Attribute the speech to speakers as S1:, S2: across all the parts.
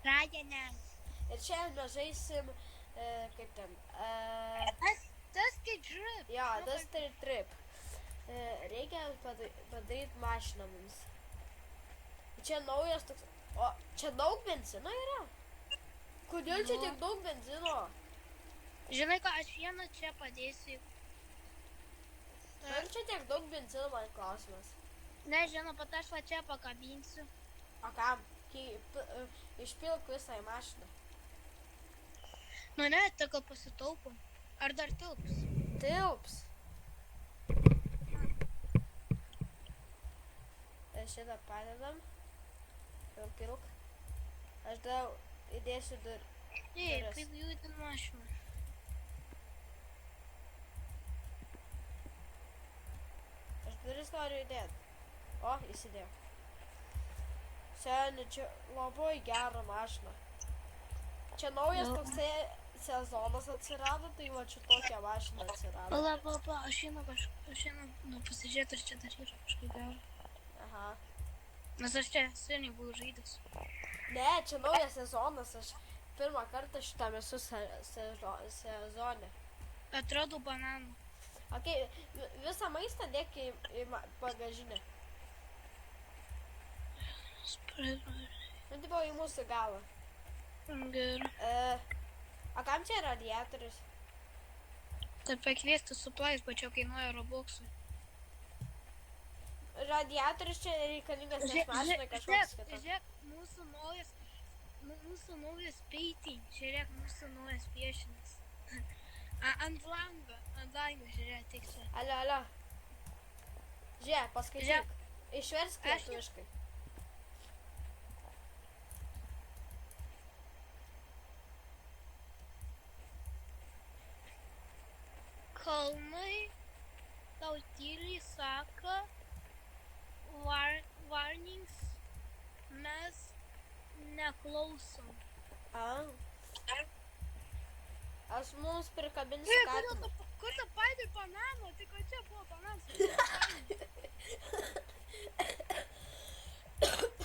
S1: Ragenė.
S2: Ir šiandien mes žaisim, kaip ten,
S1: Tas trip.
S2: jo, Dusty Trip. Reikia padaryti mašiną mums. Čia naujas toks, o čia daug benzino yra? Kodėl čia tiek daug benzino?
S1: Žinai ką, aš vieną čia padėsiu.
S2: Kodėl čia tiek daug benzino, man klausimas.
S1: Nežinau, bet aš va čia pakabinsiu.
S2: O kam? Išpilk visą į mašiną.
S1: Nu ne, tai gal pasitaupom. Ar dar tilps?
S2: Tilps. Šitą padedam. Pilk. Aš dar įdėsiu duris.
S1: Taip, kaip judin mašiną.
S2: Aš duris noriu įdėti. O, įsidėjau. Seniai, čia labai gera mašina. Čia naujas toksai sezonas atsirado, tai va čia tokia mašina atsirado.
S1: Pala, aš einu pasižiūrėti, ar čia dar yra kažkaip gero.
S2: Aha.
S1: Nes aš čia seniai buvau žaidęs.
S2: Ne, čia naujas sezonas, aš pirmą kartą šitame esu sezone.
S1: Atrodo bananų.
S2: Ok, visą maistą dėk į bagažinę. Nu, tipo į mūsų galą.
S1: Gerai.
S2: O kam čia radiatorius?
S1: Tai pakviesti suplais, bet čia kainuoja Robuxui.
S2: Radiatorius čia reikalingas, nes mašina kažkoks kitas.
S1: Žiūrėk, mūsų naujas painting. Žiūrėk, mūsų naujas piešinas. Ant lango, žiūrėk, tik čia.
S2: Alio. Žiūrėk, paskaityk. Išversk lietuviškai.
S1: Kalnai tau tyliai sako, warnings, mes neklausom.
S2: Aš mums prikabinsiu katiną.
S1: Kur tu paėdai banano? Tai kad čia buvo bananas.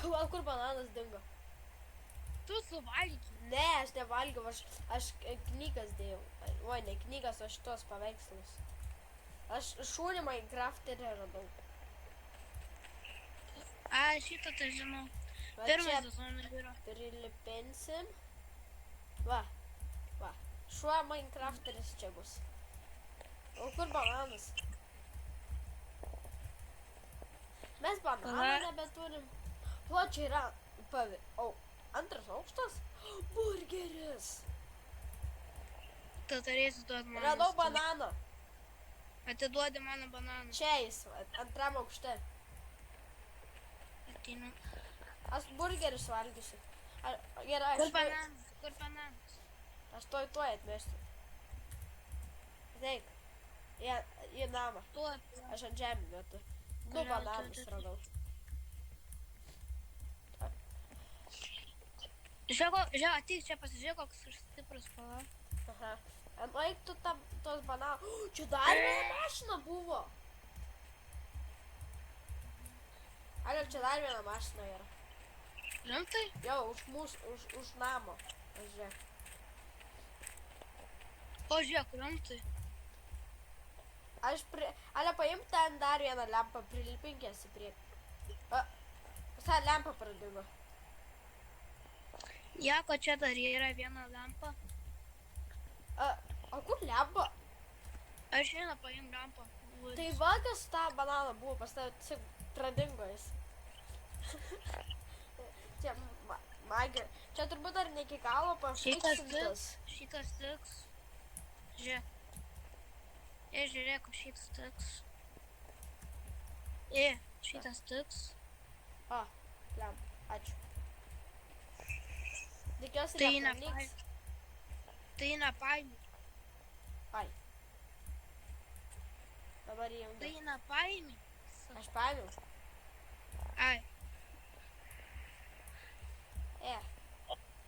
S2: O kur bananas dingo?
S1: Tu suvalgy.
S2: Ne, aš nevalgiau, aš knygas dėjau. Oi, ne knygas, o šitos paveikslus. Aš šūnį Minecrafterį radau.
S1: Šitą tai žinau. Pirmas sezonas yra.
S2: Prilipinsim. Va. Šuo Minecrafteris čia bus. O kur bananas? Mes bananą nebeturim. O, čia yra antras aukštas? Burgeris.
S1: Tu turėsi duoti man.
S2: Radau bananą.
S1: Atiduodi mano bananą.
S2: Čia jis, antram aukšte.
S1: Ateinu.
S2: Aš burgerius valgysiu. Gerai,
S1: Kur bananas?
S2: Aš tuoj atmesiu. Ateik. Į namą. Aš ant žemį metu. 2 bananus radau.
S1: Žiūrėk, ateik čia pasižiūrėk, koks stiprus pala.
S2: Aha. Nueik tu tos bananus. Čia dar viena mašina buvo. Alio, čia dar viena mašina yra.
S1: Rimtai?
S2: Jo, už namo. Žiūrėk.
S1: O žiūrėk, rimtai.
S2: Alio, paimk ten dar vieną lempą, prilipink jas į priekį. Visą lempą pradingo.
S1: Jako, čia dar yra viena lempa.
S2: O kur lempa?
S1: Aš vieną paim lempą.
S2: Tai valgas tą bananą buvo pas tave, tiesiog pradingo jis. Čia magija. Čia turbūt dar ne iki galo pafiksintas.
S1: Šitas tiks. Žiūrėk. Žiūrėk, šitas tiks. Šitas tiks.
S2: Lempa, ačiū. Tikiuosi nepaniks.
S1: Tai nepaimi.
S2: Ai. Dabar įjungiu.
S1: Tai nepaimi.
S2: Aš paėmiau.
S1: Ai.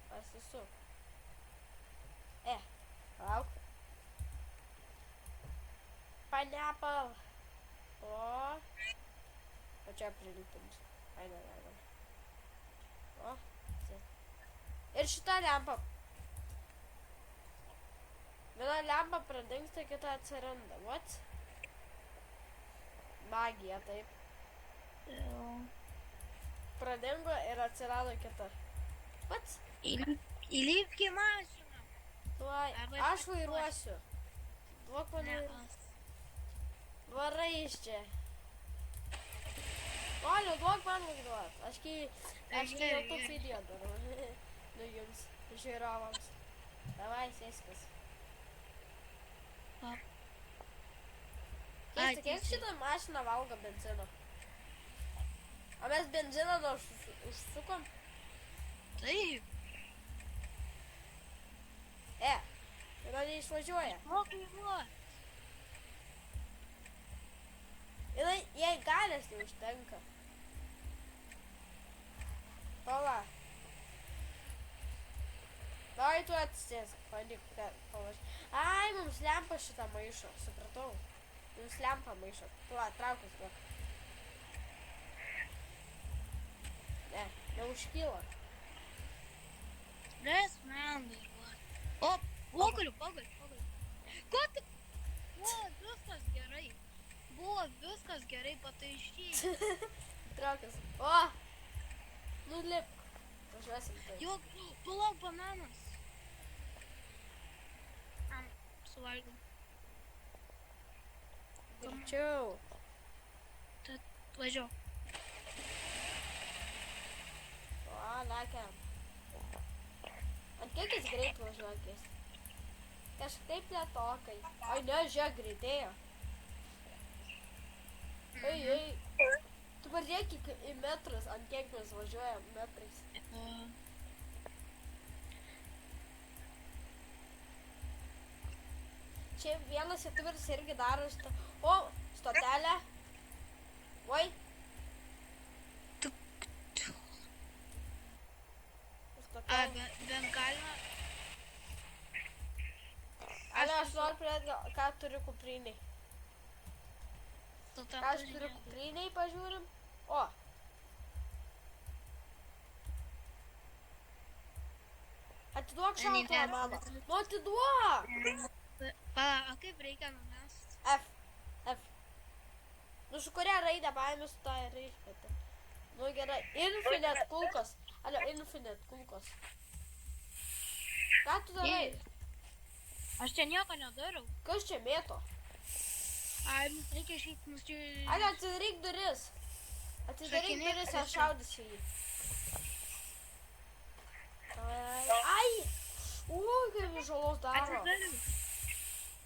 S2: Pasisuk. Lauk. Pineapple. O čia prilipinsiu. Ai, ne. O. Ir šitą lempą. Viena lempa pradingsta, kita atsiranda. What? Magija, taip.
S1: Jo.
S2: Pradingo ir atsirado kita. What?
S1: Įlipk į mašiną.
S2: Tuoj,
S1: Arba
S2: aš vairuosiu. Duok man
S1: Ne,
S2: vairuoti. Varai iš čia. Olio, duok man vairuoti. Aš kai YouTube video darau. Nu jums, žiūrovams. Davai, sėskis.
S1: Ai,
S2: Keista, kiek
S1: tiesiai.
S2: šitą mašiną valgo benzino? O mes benziną dar užsukom?
S1: Taip.
S2: Yra neišvažiuoja.
S1: Vairuot.
S2: Jei galės neužtenka. Pala. Davai tu atsisėsk, panik pavažiuoti. Ai, mums lempa šitą maišo, supratau. Mums lempa maišo. Pala, traukis duok. Ne, neužkyla.
S1: Leis man vairuot. O, pagaliu. Ko tu? Buvo viskas gerai. Pataišėjai.
S2: Traukis. O! Nulipk. Važiuosim tai.
S1: Jo, palauk bananas. Suvalgiau.
S2: Greičiau.
S1: Tad važiuoju.
S2: O, lekiam. Ant kiek jis greit važiuokis? Kažkaip lėtokai. Ai, ne, žiūrėk, greitėjo. Ei. Tu pažiūrėk į metrus, ant kiek mes važiuojam metrais. Čia vienas youtuberis irgi daro šitą. O, stotelė. Oi. Stotelė.
S1: Ben galima.
S2: Ale, aš noriu pridėti, ką turiu kupriniai. Ką aš turiu kupriniai, pažiūrim. O. Atiduok šautuvą, mama. Nu, atiduok.
S1: Pala, o kaip reikia numest?
S2: F. Nu, su kuria raidę paėmės tą raidę. Nu, gerai. Infinite kulkos. Ale, infinite kulkos. Ką tu darai?
S1: Aš čia nieko nedarau.
S2: Kas čia mėto?
S1: Ai, mums reikia išeiti, mums čia...
S2: Ale, atidaryk duris. Atidaryk duris, aš šaudysiu jį. Ai! Kaip žalos daro.
S1: Atsidariau.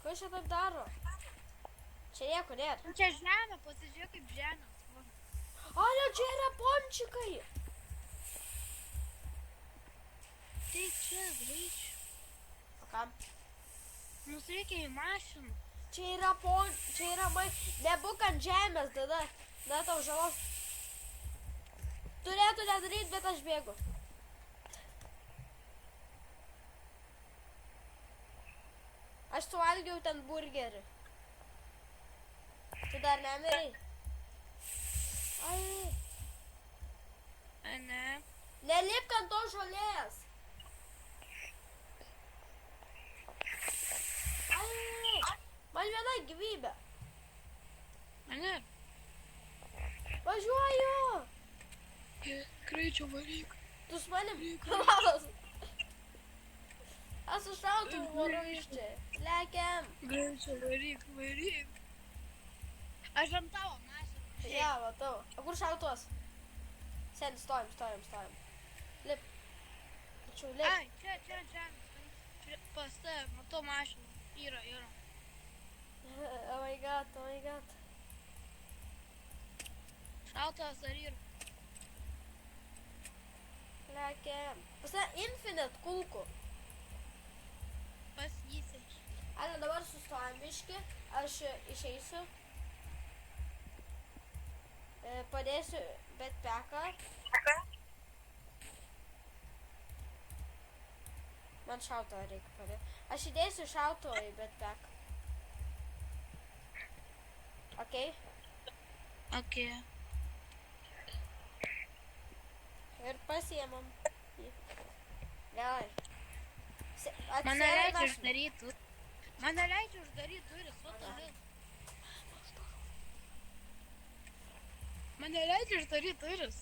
S2: Kas čia taip daro? Čia nieko nėra.
S1: Čia žemė, pasižiūrėk kaip žemė.
S2: Ale, čia yra pončikai.
S1: Tai čia, greičiau.
S2: O kam?
S1: Mums reikia į mašiną.
S2: Čia yra nebūk ant žemės, tada. Na, tau žalos. Turėtų nedaryti, bet aš bėgu. Aš suvalgiau ten burgerį. Tu dar nemirai? Ai.
S1: Ne.
S2: Nelipk ant to žolės. Ai. Man viena gyvybė.
S1: Ne.
S2: Važiuoju.
S1: Greičiau varyk.
S2: Tu su manim kalas. Aš su šautuvu varu iš čia. Lekiam.
S1: Greičiau varyk. Aš ant tavo mašiną.
S2: Ja, matau. O kur šautuvas? Sėdi, stojam. Lip. Tačiau lip.
S1: Ai, čia. Pas tave, matau mašiną. Yra.
S2: Oh my god.
S1: Šautuvas dar yra.
S2: Lekiam. Pas tave infinite kulkų.
S1: Pas jį.
S2: Ale, dabar sustojam biškį. Aš išeisiu. Padėsiu betpeką. Man šautuvą reikia padėti. Aš įdėsiu šautuvą į betpeką. Okei?
S1: Okay.
S2: Ir pasiėmam. Gal
S1: Mane
S2: atsidarė
S1: leidžia
S2: mašiną.
S1: uždaryti. Mane leidžia uždaryti duris, what the hell? Mane leidžia uždaryti duris.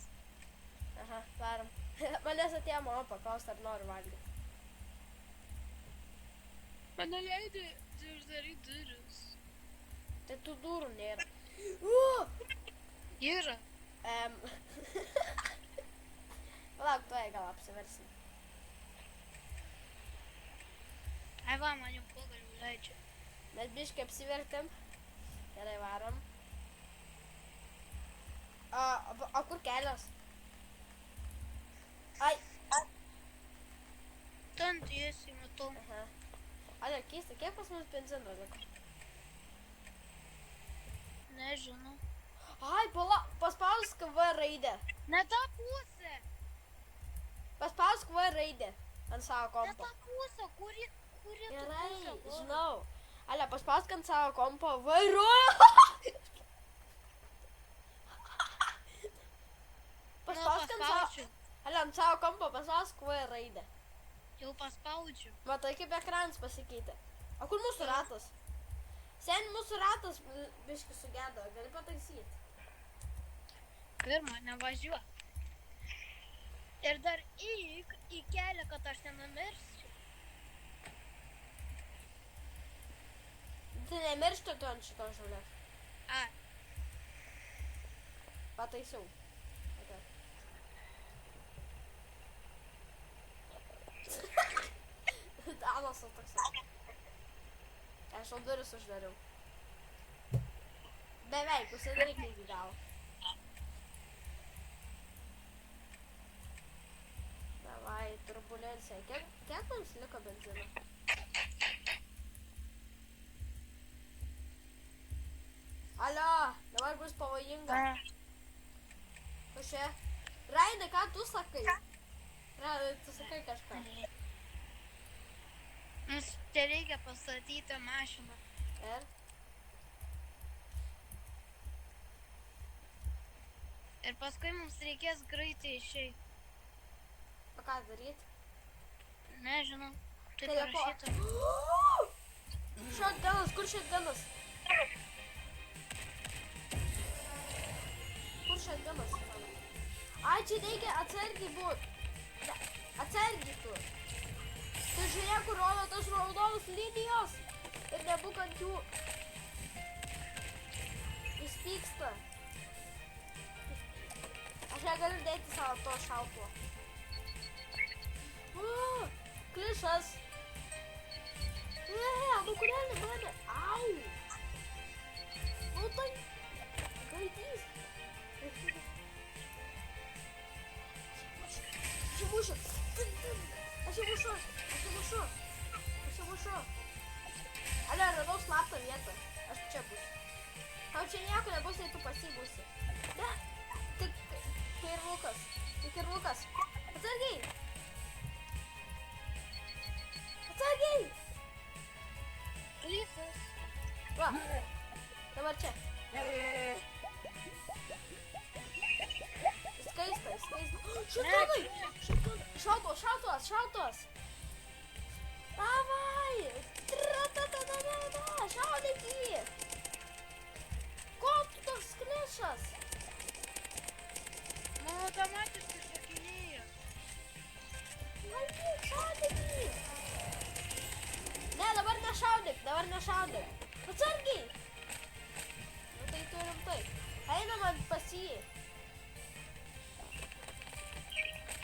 S2: Aha, varom. Manęs atėjo mama paklausti, ar noriu valgyti.
S1: Mane leidžia uždaryti duris.
S2: Tai tų durų nėra.
S1: Yra.
S2: Palauk, tuoj gal apsiversim.
S1: Ai va, man jau pagaliau leidžia.
S2: Mes biškai apsivertėm. Gerai, varom. O kur kelios? Ai.
S1: Ten tiesiai matau.
S2: Aha. Ale, keista, kiek pas mus benzino liko?
S1: Nežinau.
S2: Ai, paspausk V raidę.
S1: Ne tą pusę.
S2: Paspausk V raidę ant savo
S1: Ne
S2: kompo.
S1: tą pusę, kuri tu
S2: Gerai,
S1: pusę buvo?
S2: žinau. Ale, paspausk ant savo kompo vairuoju. Paspausk ant savo...
S1: Paspaudžiu.
S2: Ale, ant savo kompo paspausk V raidę.
S1: Jau paspaudžiu.
S2: Matai, kaip ekranas pasikeitė. O kur mūsų ratas? Sen, mūsų ratas biškai sugedo. Gali pataisyti.
S1: Pirma, nevažiuok. Ir dar į kelią, kad aš nenumirsiu.
S2: Tai nemiršti tu ant šito žolės.
S1: Ai,
S2: Pataisiau. Okay. Danas toksai. Aš jau duris uždariau. Beveik, užsidaryk iki galo. Davai, turbulencija. Kiek mums liko benzino? Alio, dabar bus pavojinga. Kas čia? Rainai, ką tu sakai? Tu sakai kažką.
S1: mums čia reikia pastatyti mašiną.
S2: Ir?
S1: Ir paskui mums reikės greitai išeiti.
S2: O ką daryt?
S1: Nežinau, tai
S2: Telepo-
S1: parašyta.
S2: Shotgunas, kur shotgunas? Kur shotgunas? Ai, čia reikia atsargiai būt. Atsargiai tu. Tu žiūrėk, kur rodo tos raudonos linijos. Ir nebūk ant jų. Jis pyksta. Aš negaliu dėti savo to šautuvo. Klišas. Nu kodėl mane? Au. Nu tai. Gaidys. Aš įmušiu. Aš įmušiu. Ale, radau slaptą vietą. Aš čia būsiu. Tau čia nieko nebus, jei tu pasibūsi. Ne. Tik kirvukas. Atsargiai.
S1: Klysas.
S2: Va. Dabar čia. Skaista. Šautonai. Šautos. Davai. Šaudyk jį. Ko tu toks klišas?
S1: Man automatiškai šokinėjo.
S2: Valdyk, šaudyk jį. Ne, dabar nešaudyk. Atsargiai. Nu tai turim tai. Einam ant pas jį.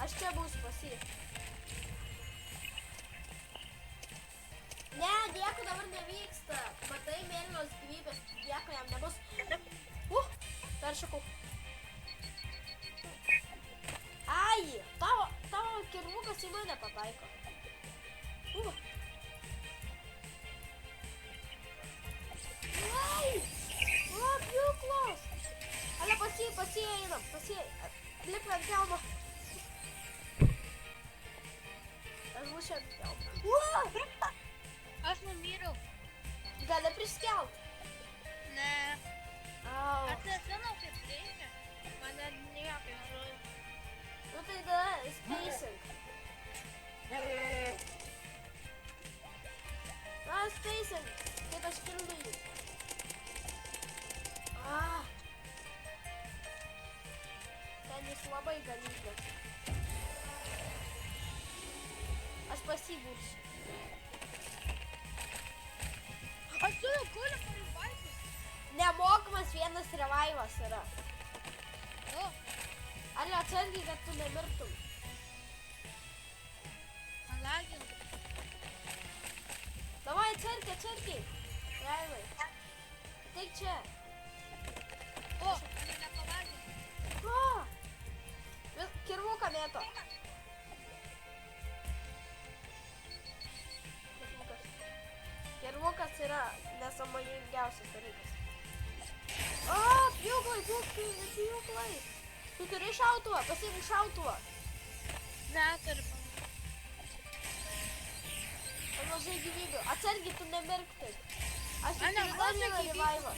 S2: Aš čia būsiu pas jį. Ne, nieko dabar nevyksta. Matai, mėlynos gyvybės. Nieko jam nebus. Peršakau. Ai, tavo kirvukas į mane pataiko. Ai, pjūklos. Ale pas jį einam. Lipk ant kelmo. Aš būsiu ant kelmo.
S1: Aš numirau.
S2: Gali priskelt.
S1: Ne.
S2: Au.
S1: Aš nežinau, kaip reikia. Mane nieko nežinau.
S2: Nu tai da, spacing. ganyklas. Aš pasibursiu.
S1: Aš turiu kulę paribaikus.
S2: Nemokamas vienas revaivas yra.
S1: O,
S2: Ale atsargiai, kad tu nemirtum.
S1: man lagina.
S2: Davai, atsargiai. Reivai. Ateik čia.
S1: O, mane nepalagina.
S2: O! Kirvuką mėto. Kirvukas yra nesąmoningiausias dalykas. O, pjūklai. Tu turi šautuvą, pasiimk šautuvą.
S1: Neturiu.
S2: Mažai gyvybių. Atsargiai, tu nemirk taip. Aš tik
S1: Ane,
S2: turiu dar
S1: mažai
S2: vieną
S1: gyvybių.
S2: revaivą.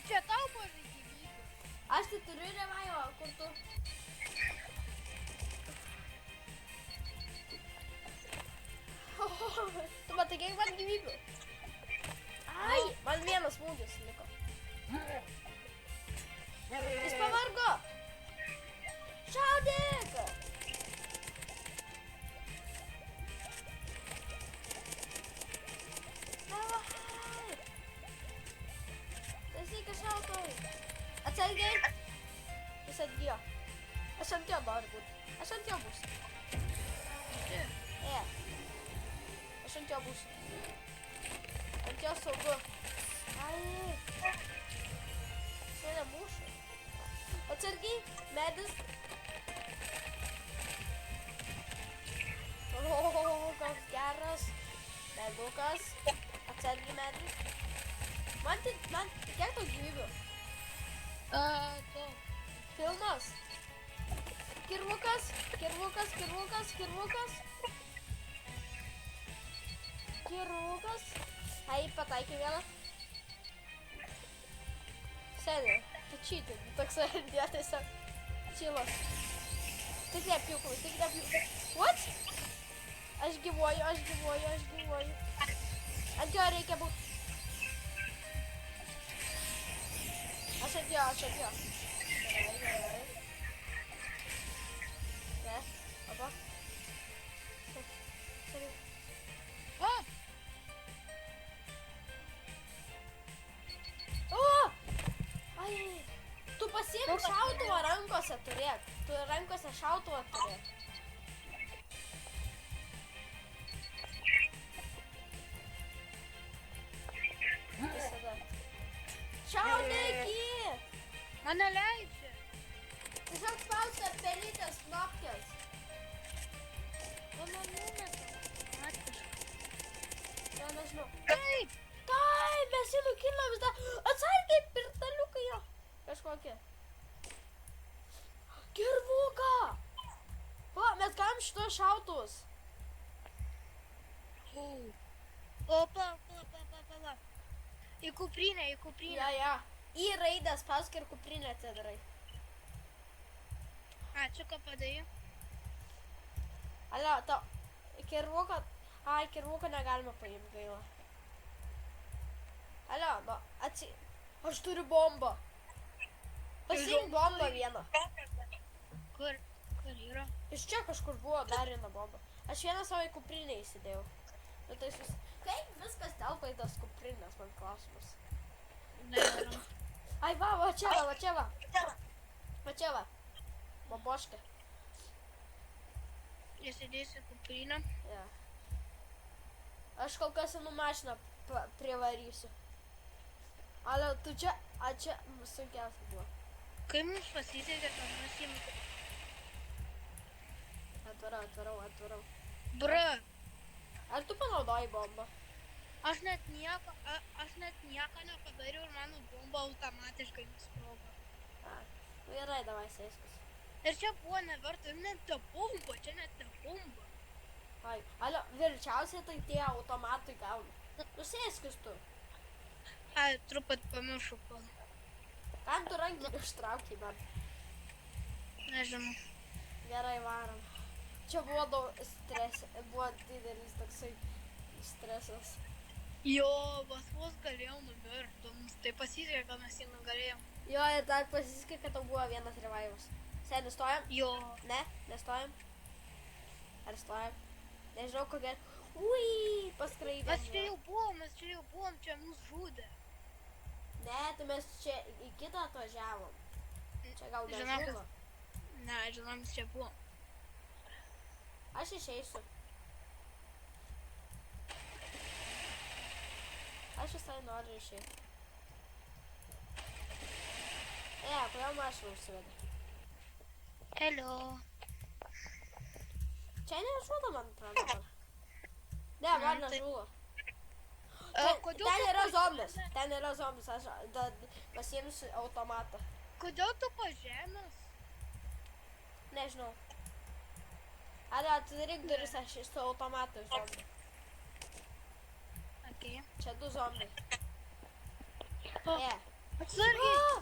S1: Čia tau mažai gyvybių.
S2: Aš tik turiu revaivą, kur tu... Tu matai, kiek man gyvybių? Ai, man vienas smūgis liko. Jis pavargo. Šaudyk! Davai! Taisyk šautuvai. Atsargiai. Jis atgijo. Aš ant jo noriu būti. Aš ant jo būsiu. Aš ant jo būsiu. Ant jo saugu. Ai. Sėdė mūšų. Atsargiai, medis. O, koks geras. Medukas. Atsargiai medis. Man, kiek tau gyvybių?
S1: Daug.
S2: Pilnas. Kirvukas. Ai, pataikė vieną. Sėdė, tu cheating. Toks idėja tiesiog. Čilas. Tik nepjūklai. What? Aš gyvuoju. Ant jo reikia būt. Aš ant jo. Gerai. Ne, opa.
S1: O,
S2: O! Ai, tu pasiimk šautuvą rankose turėk. Tu rankose šautuvą turėk. Visada. Šaudyk jį!
S1: mane leidžia.
S2: Tiesiog spausk ar pelytės knopkės.
S1: Mano numetą.
S2: Ja, nežinau.
S1: Taip.
S2: Tai, mes jį nukinom visą. Atsargiai, pirtaliukai jo. Kažkokie. Kirvuką! Va, mes galim šitos šautuvus.
S1: O, pala. Į kuprinę.
S2: Ja. Į raidę spausk ir kuprinę atidarai.
S1: A, čia ką padarė?
S2: Alio, tau kirvuką... Ai, kirvuką negalima paimti, gaila. Alio, nu, Aš turiu bombą. Pasiimk bombą vieną.
S1: Kur yra?
S2: Iš čia kažkur buvo dar viena bomba. Aš vieną savo į kuprinę įsidėjau. Bet tai Kaip viskas telpa į tas kuprinės, man klausimas.
S1: Nėra.
S2: Ai, va čia va. Boboškė.
S1: Įsidėsiu kuprinę.
S2: Ja. Aš kol kas senų mašiną privarysiu. Ale tu čia, čia sunkiausia buvo.
S1: Kai mums pasisekė, kad mes jį...
S2: Atvarau.
S1: Bra,
S2: Ar tu panaudoji bombą?
S1: aš net nieko nepadariau ir mano bomba automatiškai nusprogo.
S2: Nu gerai, davai sėskis.
S1: Ir čia buvo neverta, net ta bomba,
S2: Ai, alio, verčiausiai tai tie automatai gauna. Nu sėskis tu.
S1: Ai, truput pamiršau, kol.
S2: Kam tu rankinį ištraukiai man?
S1: Nežinau.
S2: Gerai, varom. Čia buvo daug buvo didelis toksai stresas.
S1: Jo, vos galėjau numirti, mums tai pasisekė, kad mes jį nugalėjom.
S2: Jo, ir dar pasisekė, kad tau buvo vienas revaivas. Seni, stojam?
S1: Jo.
S2: Ne, nestojam. Ar stojam? Nežinau, kokia... Ui, paskraidėm.
S1: Mes čia jau buvom, čia mus žudė.
S2: Ne, tai mes čia į kitą atvažiavom. Čia gal
S1: Žinau,
S2: nežuvo.
S1: Ne, žinau, mes čia buvom.
S2: Aš išeisiu. Aš visai noriu išeiti. Kodėl mašina užsivedė?
S1: Hello.
S2: Čia nežudo, man atrodo. dabar. Ne, man
S1: tai-
S2: nežudo.
S1: Kodėl
S2: Ten
S1: tu
S2: yra
S1: po
S2: zombis.
S1: žemės?
S2: Ten yra zombis. Aš pasiimsiu automatą.
S1: Kodėl tu po žemės?
S2: Nežinau. Ale, atidaryk duris, aš su automatu zombi.
S1: Okay.
S2: Čia 2 zombiai.
S1: O,
S2: Ne.
S1: atsargiai.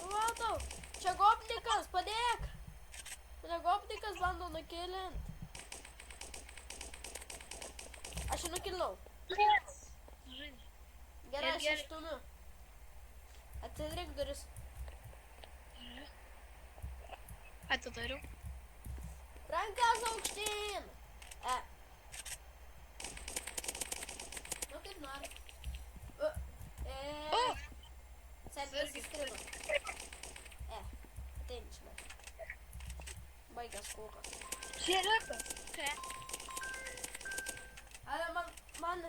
S2: Matau. Čia gobnikas, padėk. Čia gobnikas bando nukilint. Aš jį nukilinau.
S1: Žaidži.
S2: Gerai, aš
S1: Gerai.
S2: išstumiu. Atidaryk duris.
S1: Atidariau.
S2: Rankas aukštyn. Nu kaip nori.
S1: O,
S2: Sėdės įstrino. Ateini čia. Baigęs kulkas.
S1: žiūrėk. Čia.
S2: Ale man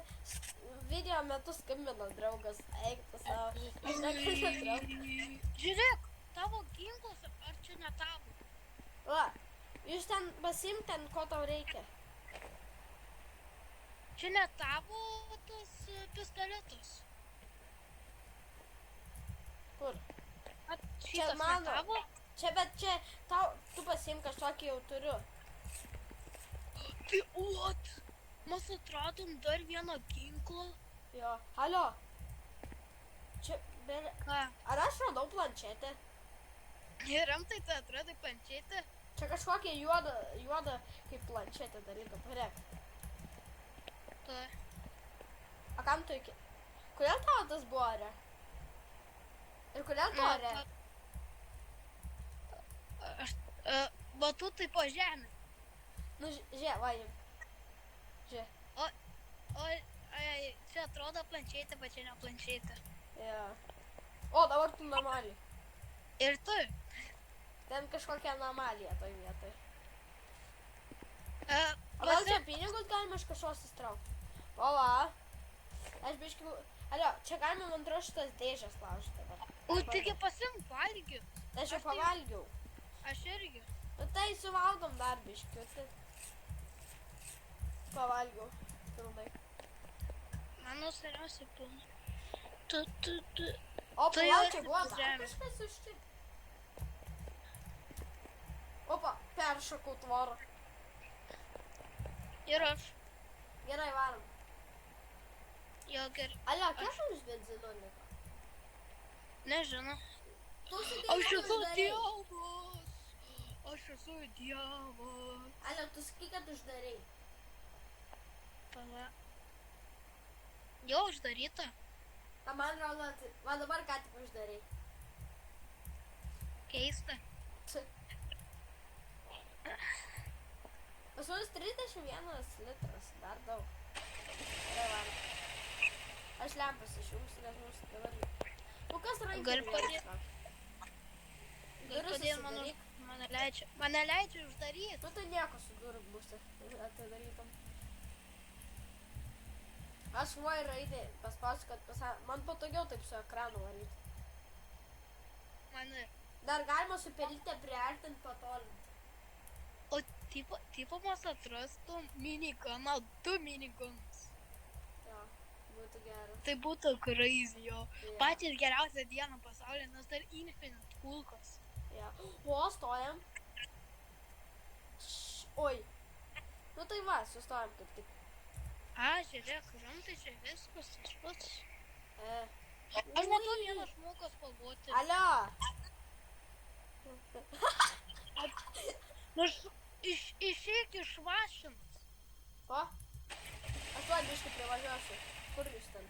S2: video metu skambino draugas. Eik tu savo. Aš nekalbėjau draugas.
S1: Žiūrėk, tavo ginklas, ar čia ne tavo?
S2: Va, jūs ten pasiimk ten, ko tau reikia.
S1: Čia ne tavo tas pistoletas.
S2: Kur?
S1: Šitas ne
S2: mano.
S1: tavo?
S2: Čia, bet čia, tu pasiimk kažkokį jau turiu.
S1: Tai ot, mes atradom dar vieną ginklą.
S2: Jo. Alio. Čia,
S1: Ką?
S2: ar aš radau planšetę?
S1: Rimtai tu atradai planšetę?
S2: Čia kažkokia juoda kaip planšetė dalyka. Parek.
S1: Tai.
S2: A kam tu iki... Kodėl tavo tas buvo ore? Ir kodėl tu ore?
S1: Batutai po žemę.
S2: Nu, žiūrėk, va, žiūrėk.
S1: O, čia atrodo planšetė, bet čia ne planšetė.
S2: Jo. O, dabar tu anomalija.
S1: Ir tu?
S2: Ten kažkokia anomalija toj vietoj.
S1: E,
S2: O gal čia pinigus galima iš kažkos įstraukti? O, va. Aš biškiu... Alio, čia galima man atrodo šitas dėžės laužyti dabar.
S1: taigi pasim valgiu.
S2: Aš jau
S1: aš tai-
S2: pavalgiau.
S1: Aš irgi.
S2: Nu tai suvalgom dar biškiu. Tai... Pavalgiau. Pilnai.
S1: Mano seniausiai pilna. Tu.
S2: O,
S1: Tai
S2: palauk,
S1: esi
S2: čia buvo
S1: pas
S2: dar
S1: žemę.
S2: kažkas iš čia. Opa, peršokau tvorą.
S1: Ir aš.
S2: Gerai, varom.
S1: Jo, gerai.
S2: Alio, kiek mums benzino liko?
S1: Nežinau.
S2: Tu
S1: Aš
S2: sakai,
S1: esu
S2: kad uždarei.
S1: dievas. Aš esu dievas.
S2: Alio, tu sakai, kad uždarei.
S1: Pala. Jau uždaryta.
S2: A man atrodo, va dabar ką tik uždarei.
S1: Keista.
S2: Pas mus 31 litras, dar daug. Gerai, varom. Aš lempas išjungsiu, nes mums dabar... Nu kas rankiai
S1: Gali
S2: vėl
S1: padėt.
S2: ištraukti?
S1: Gal
S2: Duris
S1: kodėl
S2: užsidaryk.
S1: mane leidžia uždaryti.
S2: Nu tai nieko su durim būsi atidarytam. Aš Y raidė paspausiu, kad man patogiau taip su ekranu varyti.
S1: Mane.
S2: Dar galima su pelyte priartinti patolinti.
S1: O tipo mes atrastum miniganą, 2 miniganus.
S2: Jo, būtų gera.
S1: Tai būtų crazy, jo.
S2: Jo.
S1: Patys geriausia diena pasaulyje, nes dar Infinite kulkos.
S2: Jo. O, stojam. Oi. Nu tai va, sustojam kaip tik.
S1: Žiūrėk, rimtai čia viskas tas pats.
S2: Aš
S1: Aš matau vieną žmogus pavoti.
S2: Alio.
S1: Išeik iš mašinos.
S2: O? Aš tuo biškai privažiuosiu. Kur jūs ten?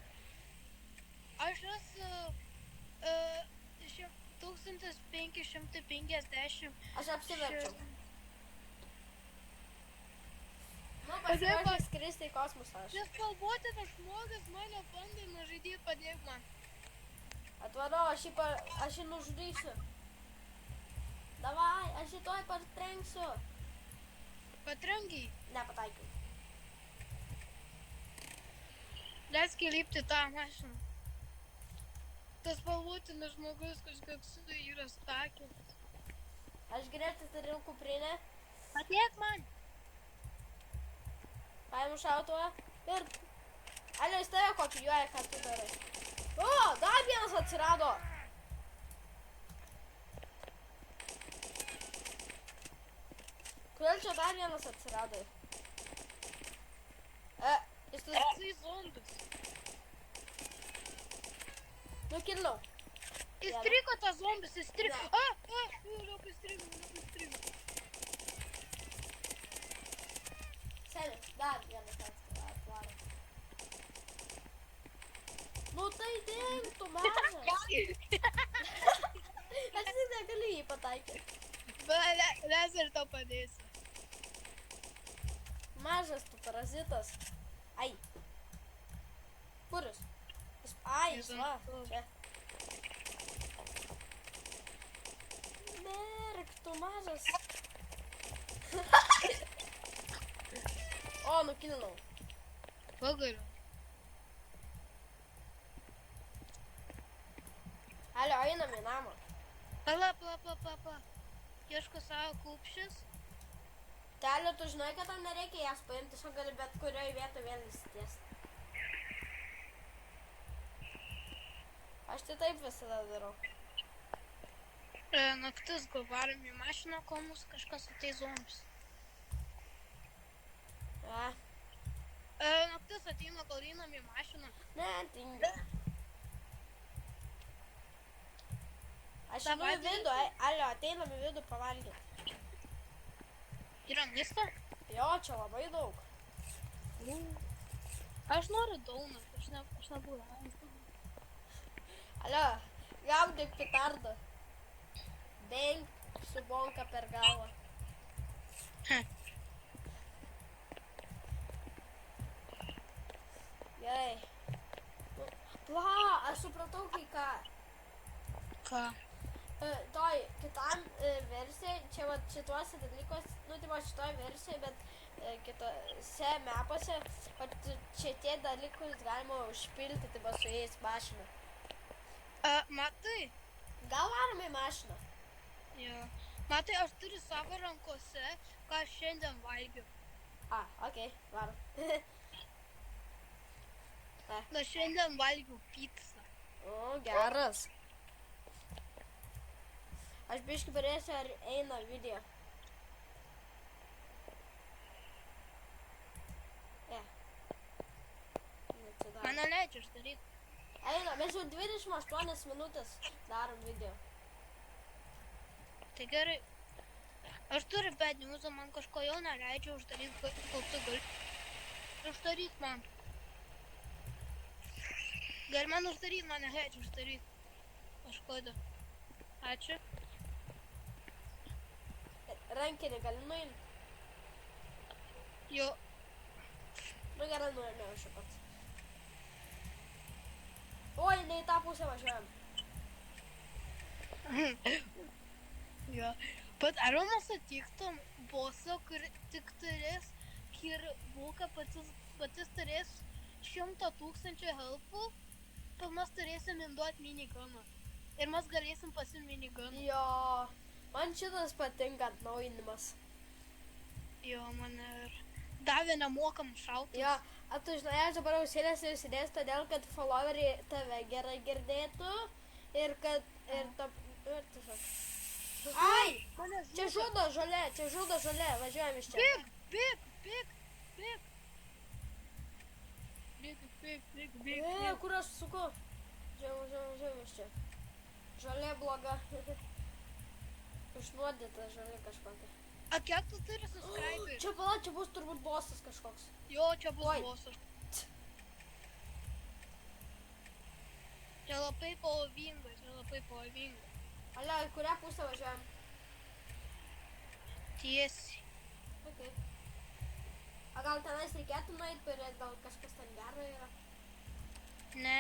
S1: Aš esu... 1550.
S2: Aš apsiverčiau. Nu,
S1: Padėk
S2: pasiruošęs
S1: man.
S2: skristi į kosmosą aš.
S1: Šis spalvotas žmogus mane bandė nužudyti, padėk man.
S2: Atvarau, aš jį nužudysiu. Davai, aš jį tuoj partrenksiu.
S1: Patrankiai,
S2: Nepataikiau.
S1: leisk įlipti tą mašiną. Tas spalvotinas žmogus kažkoks yra stakė.
S2: Aš greitai turiu kuprinę.
S1: Padėk man.
S2: Paimu šautuvą. Ir... Alio, jis tave kopijuoja, ką tu darai. O, dar vienas atsirado. Kodėl čia dar vienas atsirado? Jis tu...
S1: Jisai zombis.
S2: Nukilnau.
S1: Įstrigo tas zombis, įstrigo. Liuk įstrigo.
S2: Seni, dar vienas atvaro. Nu tai dink, tu mažas. Aš tik negaliu jį pataikyti.
S1: Mes ir tau padėsiu.
S2: Mažas tu parazitas. Ai. Kur jis? Ai, jis va. Čia. Merk, tu mažas. O, nukilinau.
S1: Pagaliau.
S2: Alio, einam į namą.
S1: Pala. Ieško savo kupšis.
S2: Alio, tu žinai, kad tam nereikia jas paimti, tiesiog gali bet kurioje vietoje vėl įsitiesti. Aš tai taip visada darau.
S1: Naktis gal varom į mašiną, kol mus kažkas ateis zombis. Naktis ateina, gal einam į mašiną.
S2: Ne, tingi. Aš einu į vidų, Alio, ateinam į vidų pavalgyti.
S1: Yra maisto?
S2: Jo, čia labai daug.
S1: Aš noriu dauną, aš nebūrą.
S2: Alio, gaudyk petardą. Bang, su bonka per galvą. Gerai. Pla, aš supratau kai ką.
S1: Ką?
S2: Toj kitam versijai, čia va šituose dalykos, nu tai va šitoj versijai, bet kitose mepuose, va čia tie dalykus galima užpilti, tai va su jais mašiną.
S1: Matai?
S2: Gal varom į mašiną?
S1: Jo. Matai, aš turiu savo rankose, ką aš šiandien valgiu.
S2: Okei, varom.
S1: Na, šiandien valgiu pizzą.
S2: O, geras. Aš biškį parėsiu, ar eina video.
S1: Man neleidžia aš daryti.
S2: Eina, mes jau 28 minutės darom video.
S1: Tai gerai. Aš turiu bad news, man kažko jau neleidžia uždaryti, kol tu gali. Uždaryk man. Gali man uždaryti, man neleidžia uždaryti. Kažkoda. Ačiū.
S2: Rankinį gali nuimti.
S1: Jo.
S2: Nu gerai, nuėmiau aš pats. Oi, ne į tą pusę važiuojam.
S1: Jo. Bet ar mes sutiktum boso, kur tik turės kirbuką, patys turės 100 000 helpų, bet mes turėsim induoti miniganą. Ir mes galėsim pasimti miniganą.
S2: Jo, man šitas patinka atnaujinimas.
S1: Jo, man ir davė nemokam šautus.
S2: Jo, tu žinai, aš dabar ausinės įsidės, todėl kad followeriai tave gerai girdėtų ir kad tiesiog. Ai, čia žudo žolė, važiuojam iš čia.
S1: Bėg.
S2: Kur aš suku? Žiūrėjau iš čia. Žolė bloga. Išnuodyta žolė kažkokia.
S1: A kiek tu turi subscriberių?
S2: Čia pala, čia bus turbūt bosas kažkoks.
S1: Jo, čia bus bosas. Čia labai pavojinga.
S2: Alio, į kurią pusę važiuojam?
S1: Tiesiai.
S2: Okay. A gal tenais reikėtų nueit, pažiūrėt, gal kažkas ten gero yra?
S1: Ne.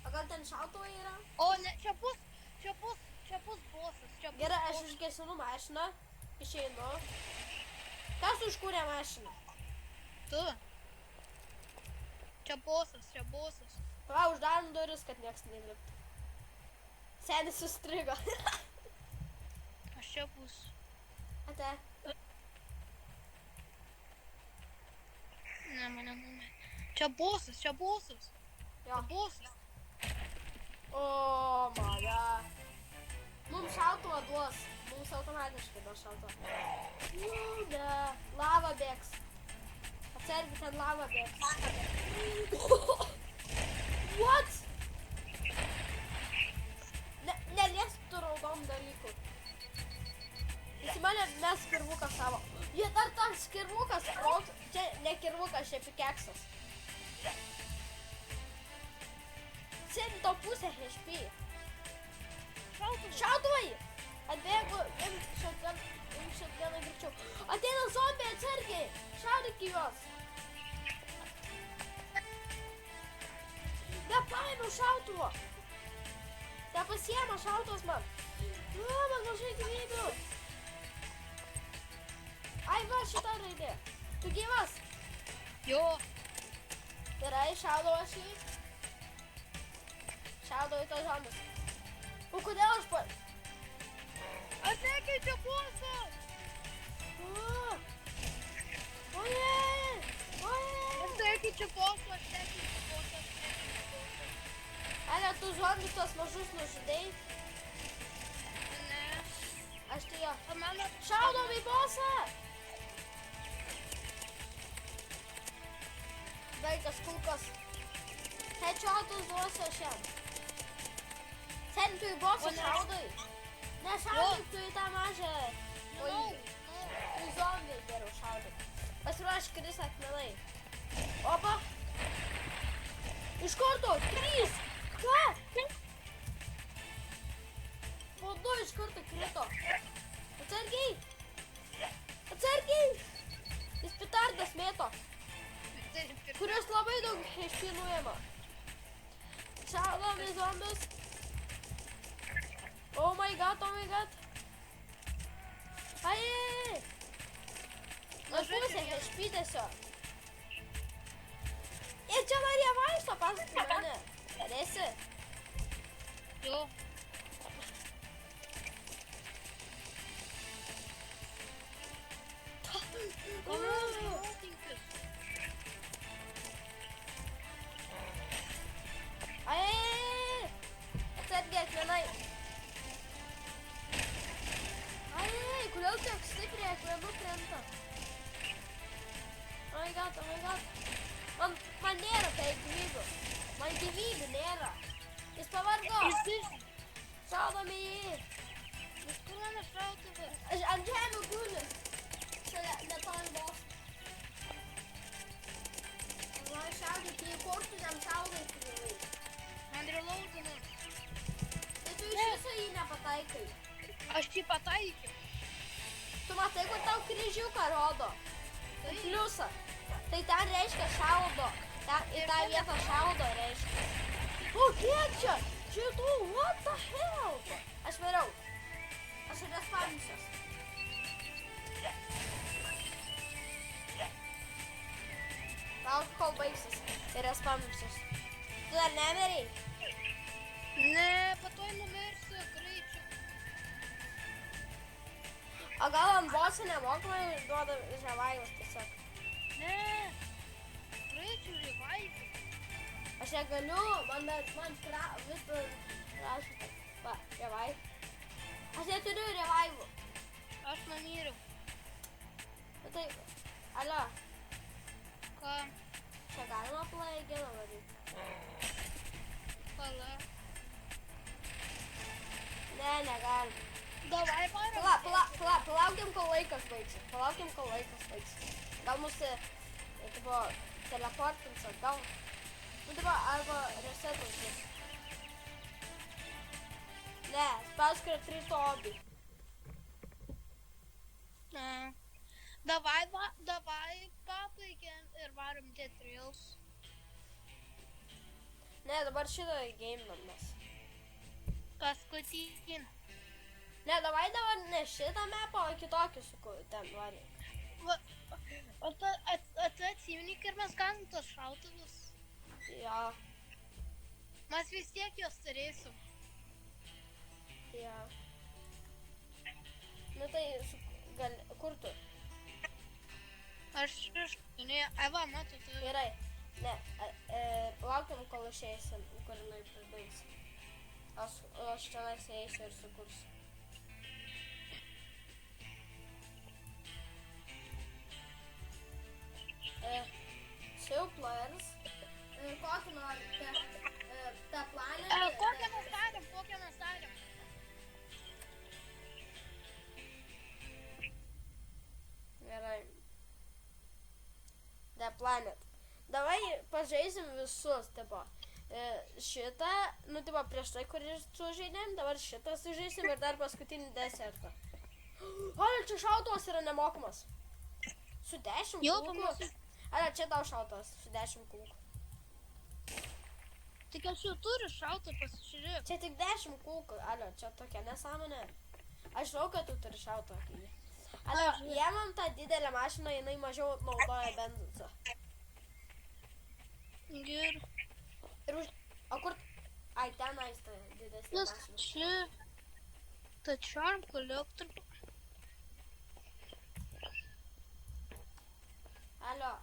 S2: A gal ten šautuvai yra?
S1: O, ne, čia bus bosas.
S2: Gerai, aš išgesinu mašiną, išeinu. Kas užkūrė mašiną?
S1: Tu. Čia bosas.
S2: Va, uždarom duris, kad nieks neįliptų. Senis sustrigo.
S1: Aš čia bus.
S2: Ate.
S1: Ne, mane numet. Čia bosas.
S2: Jo.
S1: Bosas.
S2: O, mane. Mums šautuvą duos. Mums automatiškai duos šautuvą. Ne. Lava bėgs. Atsargi, ten lava bėgs. What? Neliesk tų raudonų dalykų. Jis mane mes kirvuką savo. Jie dar tas kirvukas. Čia ne kirvukas, čia pikeksas. 100 pusę HP. Šautuvai! Atbėgu, imk šatganą greičiau. Ateina zombiai, atsargiai! Šaudyk į juos! Nepaėmiau šautuvo! Nepasiėmė šautuvas man! Man mažai gyvybių! Ai, va, šitą raidė! Tu gyvas?
S1: Jo.
S2: Gerai, šaudau aš jį. Šaudau į tos zombius. O kodėl aš
S1: Atsekit, čia bosas!
S2: Ojej!
S1: Atsekit, čia bosas!
S2: Ale, tu zombius tos mažus nužudėjai?
S1: Ne.
S2: Aš tai jo.
S1: Mano...
S2: Šaudom į bosą! Vaikas kulkos. Headshot'us duosiu aš jam. Sen tu į bosą šaudai. Nešaudai tu į tą mažą. Tu į zombį geriau šaudai. Pasiruošk kris akmenai. Opa. Iš karto. 3. Ką? Po 2 iš karto krito. Atsargiai. Atsargiai. Jis petardas mėto. Kurios labai daug HP nuėma. Šaudom į zombius. Oh my god. Ai! Aš pusę HP tiesiog. Ir čia Marija vaikšto paskui mane. Ar esi?
S1: Jo.
S2: Ai! Atsargiai akmenai. Ai, kodėl tiek stipriai akmenų krenta? Oh my god. Man nėra tai gyvybių. Man gyvybių nėra. Jis pavargo. Šaudom į jį.
S1: Jis kur mano šautuvė?
S2: Aš ant žemių guli. Netoli bos. Man šaudyti į kortų, jam šaudyti gyvai.
S1: Man reloadinu.
S2: Tai tu iš viso jį nepataikai.
S1: Aš jį pataikiau.
S2: Tu matai, kur tau kryžiuką rodo. Pliusą. Tai ten reiškia šaudo. Į tą vietą šaudo reiškia. O, kiek čia? Šitų, what the hell? Aš variau. Aš respaminsiuos. Lauk, kol baigsis. Ir respaminsiuos. Tu dar nemeriai?
S1: Ne, patoj numirsiu, greičiau.
S2: O gal ant bosų nemokamai duoda revaivus tiesiog?
S1: Ne. Greičiau revive.
S2: Aš negaliu, man visą rašo, va, revive. Aš neturiu revive'ų.
S1: Aš numirau.
S2: Bet tai, alio,
S1: Ką?
S2: čia galima play-giną varyti?
S1: Pala.
S2: Ne, negalima.
S1: Davai varom.
S2: Palaukim, kol laikas baigsis. Gal mūsų, tipo, teleportins atgal. Nu, tipo, arba resetas bus. Ne, spausk ir 3 obį.
S1: Davai pabaigiam ir varom Dead Trails.
S2: Ne, dabar šitą geiminam mes.
S1: Paskutinį.
S2: Ne, dabar ne šitą mapą, o kitokį ten varį.
S1: O tu atsimeni, kad mes galim tos šautuvus?
S2: Jo.
S1: Mes vis tiek jos turėsim.
S2: Jo. Nu tai, kur tu?
S1: Aš ne, Eva, matau, tu.
S2: Gerai. Ne, laukiam, kol išeisim, kur jinai pridings. Aš tenais eisiu ir sukursiu. Šiau players. Kokį norite? tą planetą.
S1: Kokią mes darėm?
S2: Gerai. The Planet. Davai pažaisim visus, tipo. Šitą, nu, tipo, prieš tai, kurį sužaidėm, dabar šitą sužaisim ir dar paskutinį desertą. O, čia šautuvas yra nemokamas. Su 10 kulkų. Ar čia tau šautuvas su 10 kulkų?
S1: Tik aš jau turiu šautą, pasižiūrėk.
S2: Čia tik 10 kulkų. Alio, čia tokia nesąmonė. Aš žinau, kad tu turi šautą. Alio, jie man tą didelę mašiną, jinai mažiau naudoja benziną.
S1: Ir...
S2: O kur... Ai, tenais ta didesnė mašina.
S1: Čia... Ta charm collector.
S2: Alio,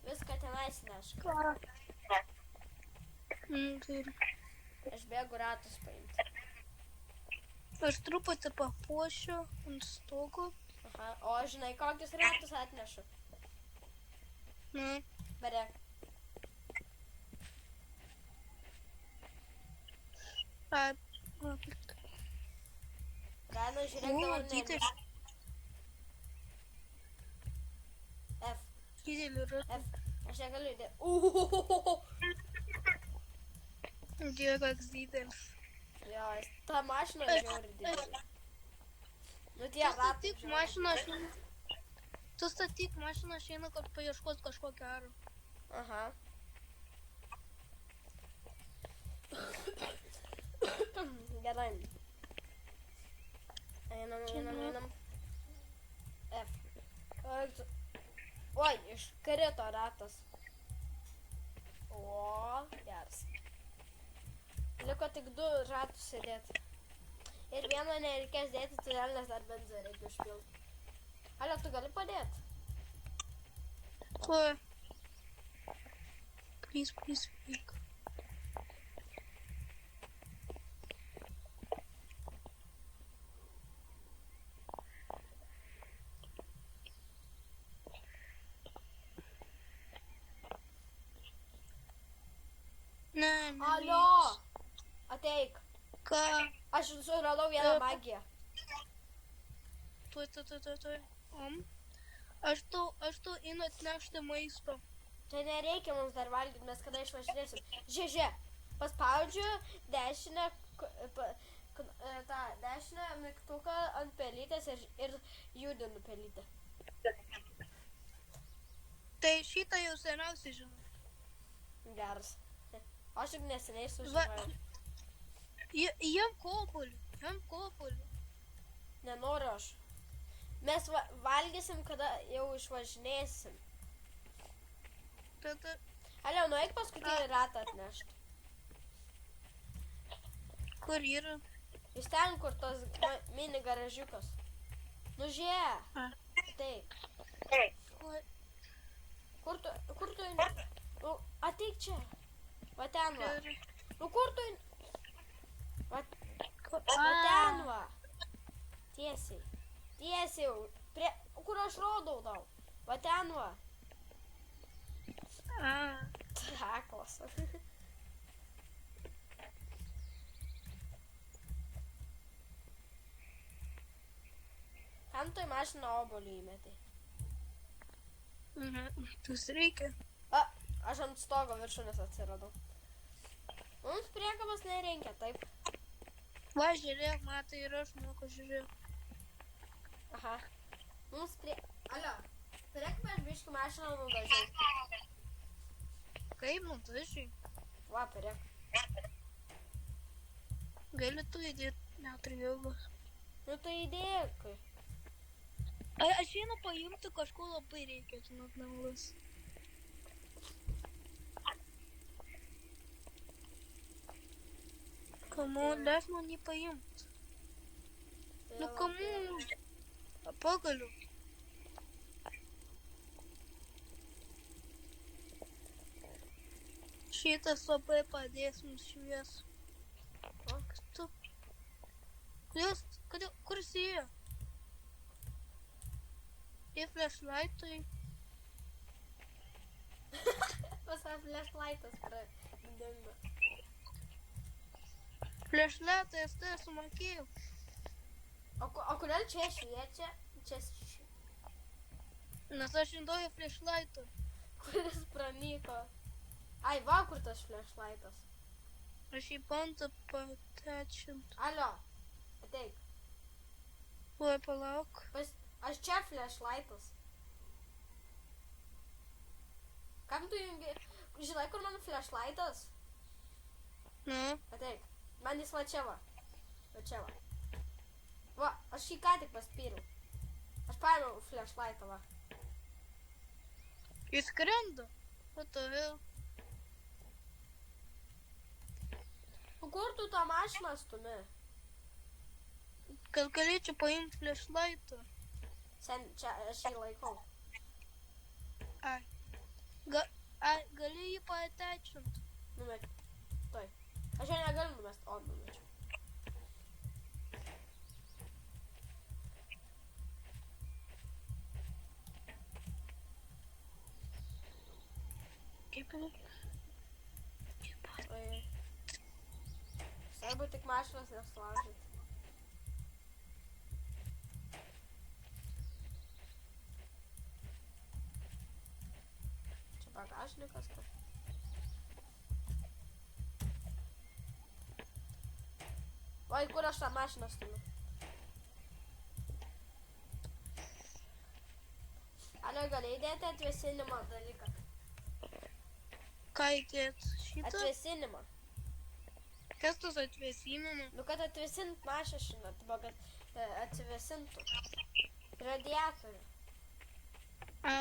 S2: viską tenais nešk. Aš bėgu ratus paimti.
S1: Aš truputį papuošiu ant stogo.
S2: Aha, o žinai, kokius ratus atnešu? Barėk. Galima žiūrėk dabar nebės. F.
S1: Didelį ratą.
S2: F. Aš negaliu įdėti.
S1: Dieve, koks didelis.
S2: Jo, ta mašina žiauri didelė. Nu tie ratai žiauri.
S1: Tu statyk mašiną šiandien, kad paieškot kažko gero.
S2: Aha. Gerai. Einam. F. Oi, iškrito ratas. O, geras. Liko tik 2 ratus sėdėti. Ir vieną nereikės dėti, todėl nes dar benziną reikia užpilti. Alio, tu gali padėti?
S1: Ko? Please, speak. Ne.
S2: Alio! Ateik.
S1: Ką?
S2: Aš suradau vieną magiją.
S1: Tuoj. Aš tau einu atnešti maisto.
S2: Tai nereikia mums dar valgyti, mes kada išvažinėsim. Žiūrė, paspaudžiu dešinę mygtuką ant pelytės ir judinu pelytę.
S1: Tai šitą jau seniausiai žinau.
S2: Geras. Aš ir neseniai sužinojau.
S1: Jam kopulį.
S2: Nenoriu aš. Mes valgysim, kada jau išvažinėsim.
S1: Tada...
S2: Alio, nueik paskutinį ratą atnešti.
S1: Kur yra?
S2: Jis ten, kur tos mini garažiukas. Nu, žiūrė. Taip. Kur tu... Nu, ateik čia. Va ten va. Nu, kur tu... Va ten va. Tiesiai. Kur aš rodau tau. Va ten va. Aklas. Kam tu į mašiną obuolį įmetei?
S1: Tus reikia.
S2: Aš ant stogo viršūnės atsiradau. Mums priekabas nereikia, taip?
S1: Va, žiūrėk, matai ir aš moku, žiūrėk.
S2: Aha. Mums prie... Alio, turėkime aš biškį mašiną nudažiau.
S1: Kaip nudažiai?
S2: Va, turėk.
S1: Gali tu įdėti netrigubas.
S2: Nu tai įdėk.
S1: Aš einu paimti kažko labai reikia, žinot, namus. Kamu, leis man jį paimt. Nu, kamu. Pagaliu. Šitas labai padės mums švies.
S2: O?
S1: Kas tu? Kur sėjo? Tie flashlightai.
S2: Pasą flashlightas pradingo.
S1: Flashlightai, aš tai sumokėjau.
S2: O kodėl čia šviečia? Čia
S1: Nes aš naudoju flashlightą.
S2: kuris pranyko. Ai, va, kur tas flashlightas.
S1: Aš jį bandą patečint.
S2: Alio, ateik.
S1: Oi, palauk.
S2: Aš čia flashlightas. Kam tu jungi? Žinai, kur mano flashlightas?
S1: Nu,
S2: Ateik. Man jis va čia va. Va čia va. Va, aš jį ką tik paspyriau. Aš paėmiau flashlightą, va.
S1: jis skrenda. What the hell?
S2: O kur tu tą mašiną stumi?
S1: Kad galėčiau paimti flashlightą.
S2: Sen, čia aš jį laikau.
S1: Gali jį patečint.
S2: Numet. Toj. Aš jo negaliu numest. O, numečiau.
S1: Kaip ir...
S2: Oi. Svarbu tik mašinos nesulaužyti. Čia bagažnikas kur. Oi, kur aš tą mašiną stumiu? Alio, gali įdėti atvėsinimo dalyką.
S1: Ką įdėt? Šitą?
S2: Atvėsinimą.
S1: Kas tas atvėsinimas?
S2: Nu, kad atvėsint mašiną, tipo, kad atvėsintų radiatorių.
S1: A,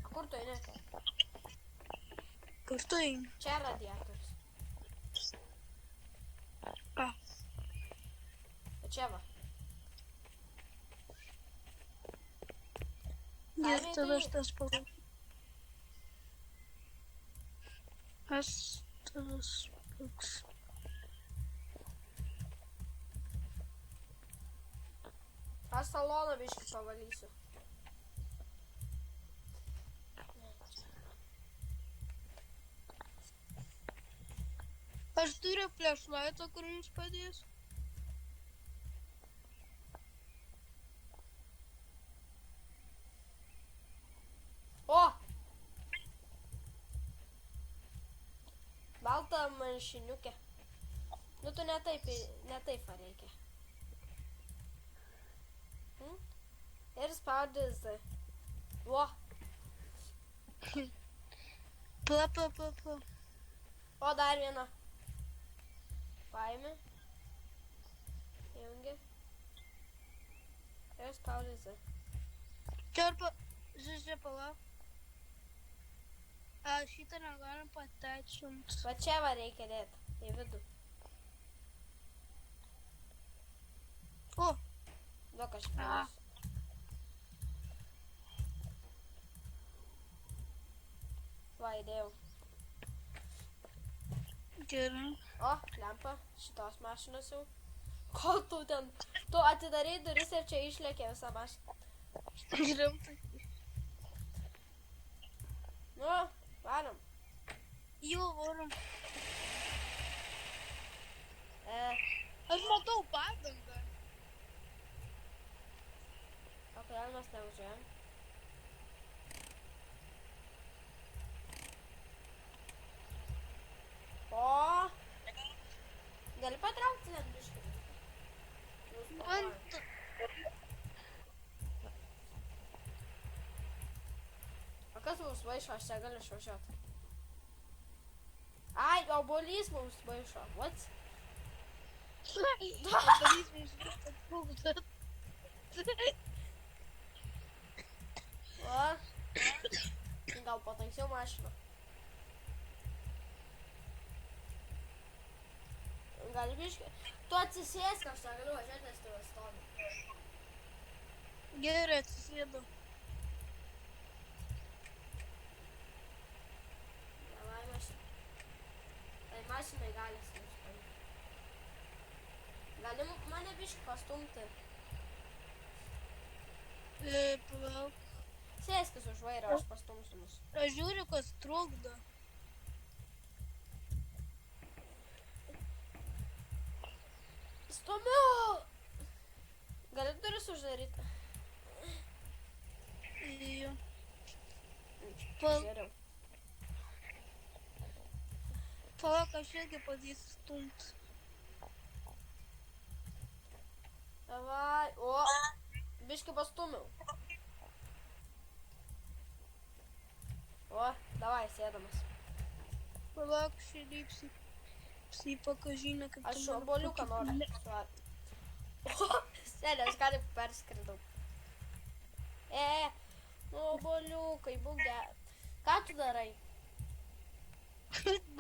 S2: O kur tu eini?
S1: kur tu eini?
S2: Čia radiatorius.
S1: A,
S2: O čia va.
S1: ir tada aš tas palauk. Aš tas palauk.
S2: Aš saloną biškį pavalysiu.
S1: Aš turiu flashlightą, kur mums padės.
S2: O! Balta mašiniukė. Nu, tu ne taip reikia. Ir spaudi Z. O!
S1: Pla.
S2: O, dar vieną. Paimi. Jungi. Ir spaudi Z.
S1: Čia arba... Žiūrėk, palauk. A, šitą negalim patečint.
S2: Va čia va reikia dėti. Į vidų.
S1: O,
S2: Duok aš pėsiu. Va, įdėjau.
S1: gerai.
S2: O, lempa. Šitos mašinos jau. Ko tu ten? Tu atidarai duris ir čia išlėkė visą mašiną.
S1: Rimtai.
S2: Nu, varom.
S1: Jau varom.
S2: Aš
S1: matau padangą.
S2: O kodėl mes neužėjom? O! maišo, aš negaliu išvažiuoti. Ai, obuolys mums maišo. What?
S1: Obuolys mums trukdo.
S2: O, gal pataisiau mašiną. Gal biškai. Tu atsisėsk, aš negaliu važiuoti, nes tu stovi.
S1: Gerai, atsisėdu.
S2: Davai mašiną. Tai mašinai gali sėsti. Gali mane biškai pastumti.
S1: Palauk.
S2: Sėskis už vairo, aš pastumsiu mus.
S1: Aš žiūriu, kas trukdo.
S2: Stumiu! Gali duris uždaryti?
S1: Jo.
S2: Geriau.
S1: Palauk, aš irgi padėsiu stumti.
S2: Davai. O, biškai pastumiau. O, davai, sėdamas.
S1: Palauk, šėlipsi. Psi pakažinę, kaip
S2: Aš obuoliuką noriu. O, senė, aš gali perskridau. Obuoliukai, būgė. Ką tu darai?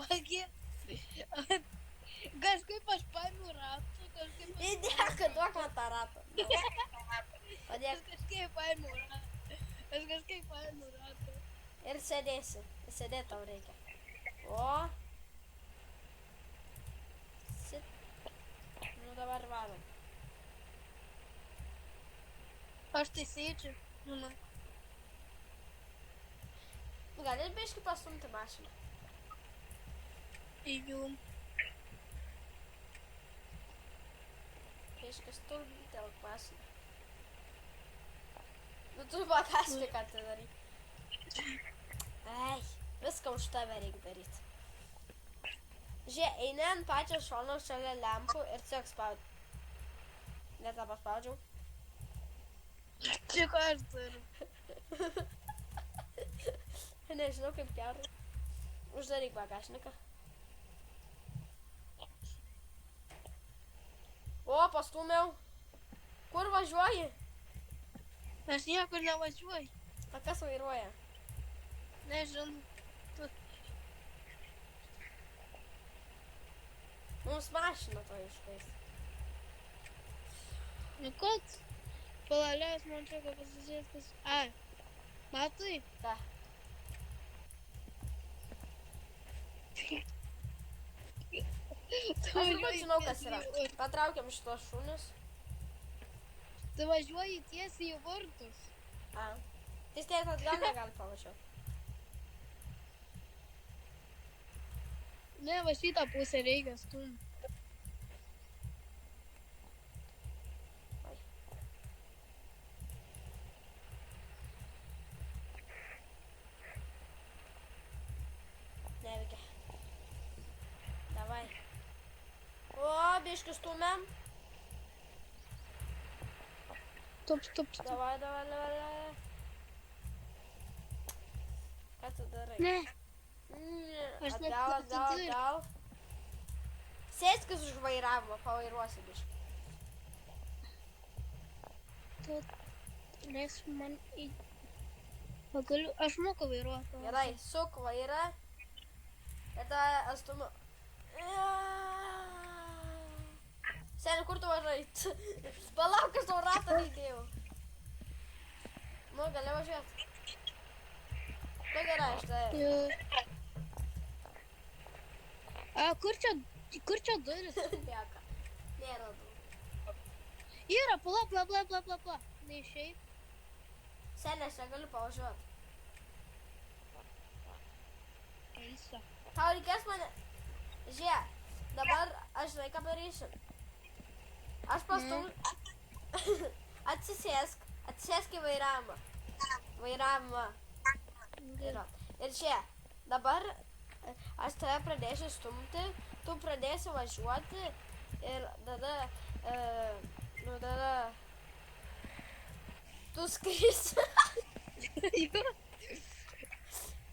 S1: Bagė. Kažkaip aš paėmiau ratą, kažkaip aš...
S2: Įdėk, duok man tą ratą. Padėk.
S1: Kažkaip paėmiau ratą.
S2: Ir sėdėsi. Sėdėti tau reikia. O. Sit. Nu dabar varom.
S1: Aš tai sėdžiu. Žinau.
S2: Gali biškai pastumti mašiną.
S1: Įjum.
S2: Biškai stulbyti ant mašiną. Nu tu pakaspi, ką tai darai. Ei, viską už tave reikia daryti. Žiūrėk, eini ant pačio šono šalia lempų ir tiesiog spaudi. Ne tą paspaudžiau.
S1: Čia ką aš turiu.
S2: Nežinau kaip gerai. Uždaryk bagažniką. O, pastūmiau. Kur važiuoji?
S1: Aš niekur nevažiuoju.
S2: A kas vairuoja?
S1: Nežinau.
S2: Mums mašina to iškais.
S1: Nu koks? Palaliaus man čia ką pasižiūrėt, kas... Ai. Matai?
S2: Ką? Aš turbūt žinau, kas yra. Patraukiam šitos šunis.
S1: Tu važiuoji tiesiai į vartus.
S2: A. Tai stėt atgal negali pavažiuoti.
S1: Ne, va šitą pusę reikia stumti.
S2: Neveikia. Davai. O, biškį stumiam.
S1: Stop.
S2: Davai. Ką tu darai?
S1: Ne. Aš
S2: Atgal. Sėskis už vairavimą, pavairuosi biškį.
S1: Tu leis man į... Pagaliau, aš moku vairuoti.
S2: Gerai, suk vairą. Ir tada atstumiu. Seni, kur tu važiuoji? Palauk, aš tau ratą neįdėjau. Nu, gali važiuoti. Nu, gerai, aš tai...
S1: A, kur čia duris?
S2: Nieka. Nėra durų.
S1: Yra, bla. Neišeip.
S2: Seni, aš negaliu pavažiuoti.
S1: Elsa.
S2: Tau reikės mane... Žiūrėk, dabar aš žinai ką darysiu. Aš pastum... Atsisėsk į vairavimą. Yra. Ir žiūrėk, dabar aš tave pradėsiu stumti, tu pradėsi važiuoti ir tada... Tu skrisi.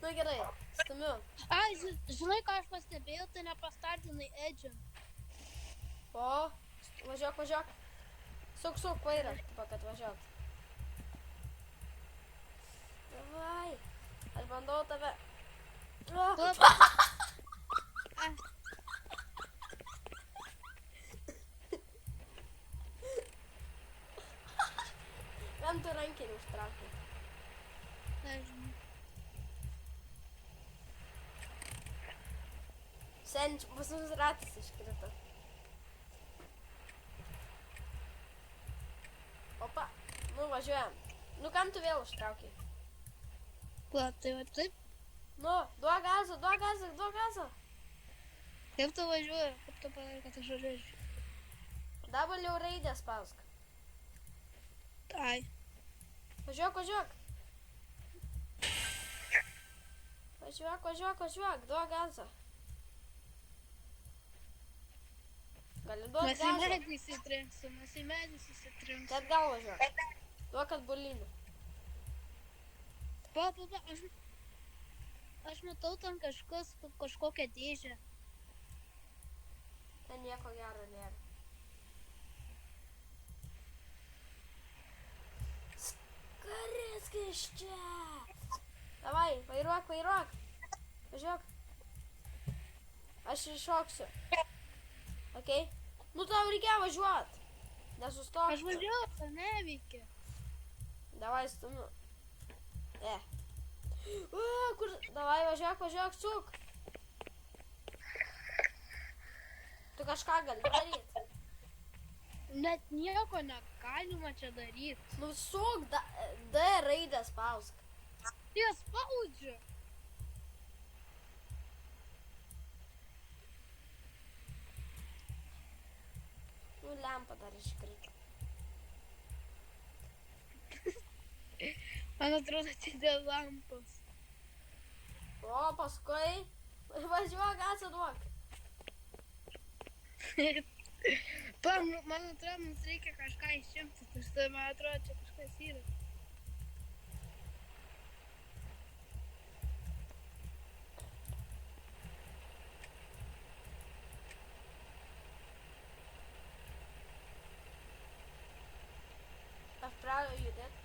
S2: Nu gerai, stumiu.
S1: Ai, žinai, ką aš pastebėjau, tai nepastardinai Edžiam.
S2: O, važiuok. Suk, vairą, tipo, kad važiuot. Davai, aš bandau tave. Kam tu rankinį užtraukai?
S1: Nežinau.
S2: Sen, pas mus ratas iškrito. Opa, nu važiuojam. Nu kam tu vėl užtraukai?
S1: Va, tai va taip.
S2: Nu, duok gazą.
S1: Kaip tu važiuoji? Kaip tu padarai, kad aš važiuoju?
S2: W raidę spausk.
S1: Ai.
S2: Važiuok. Važiuok, duok gazą. Gali duok
S1: Mes į
S2: gazą.
S1: medį įsitrinsim.
S2: Tai atgal važiuok. Duok atbulinį.
S1: Pa, aš matau ten kažkokią dėžę.
S2: Ten nieko gero nėra. Skariskis čia. Davai, vairuok. Važiuok. Aš iššoksiu. Okei? Nu tau reikia važiuot. Nesustok.
S1: Aš važiuoju, tai neveikia.
S2: Davai, stumiu. Kur? Davai, važiuok, suk. Tu kažką gali daryti.
S1: Net nieko negalima čia daryti.
S2: Nu suk, D raidę spausk.
S1: Jie spaudžia.
S2: Nu lempa dar iškrito.
S1: Man atrodo, tai dėl lampos.
S2: O paskui važiuok, gazą duok.
S1: Pa, man atrodo, mums reikia kažką išimti. Tai man atrodo, čia kažkas yra.
S2: Aš pradėjau judėti.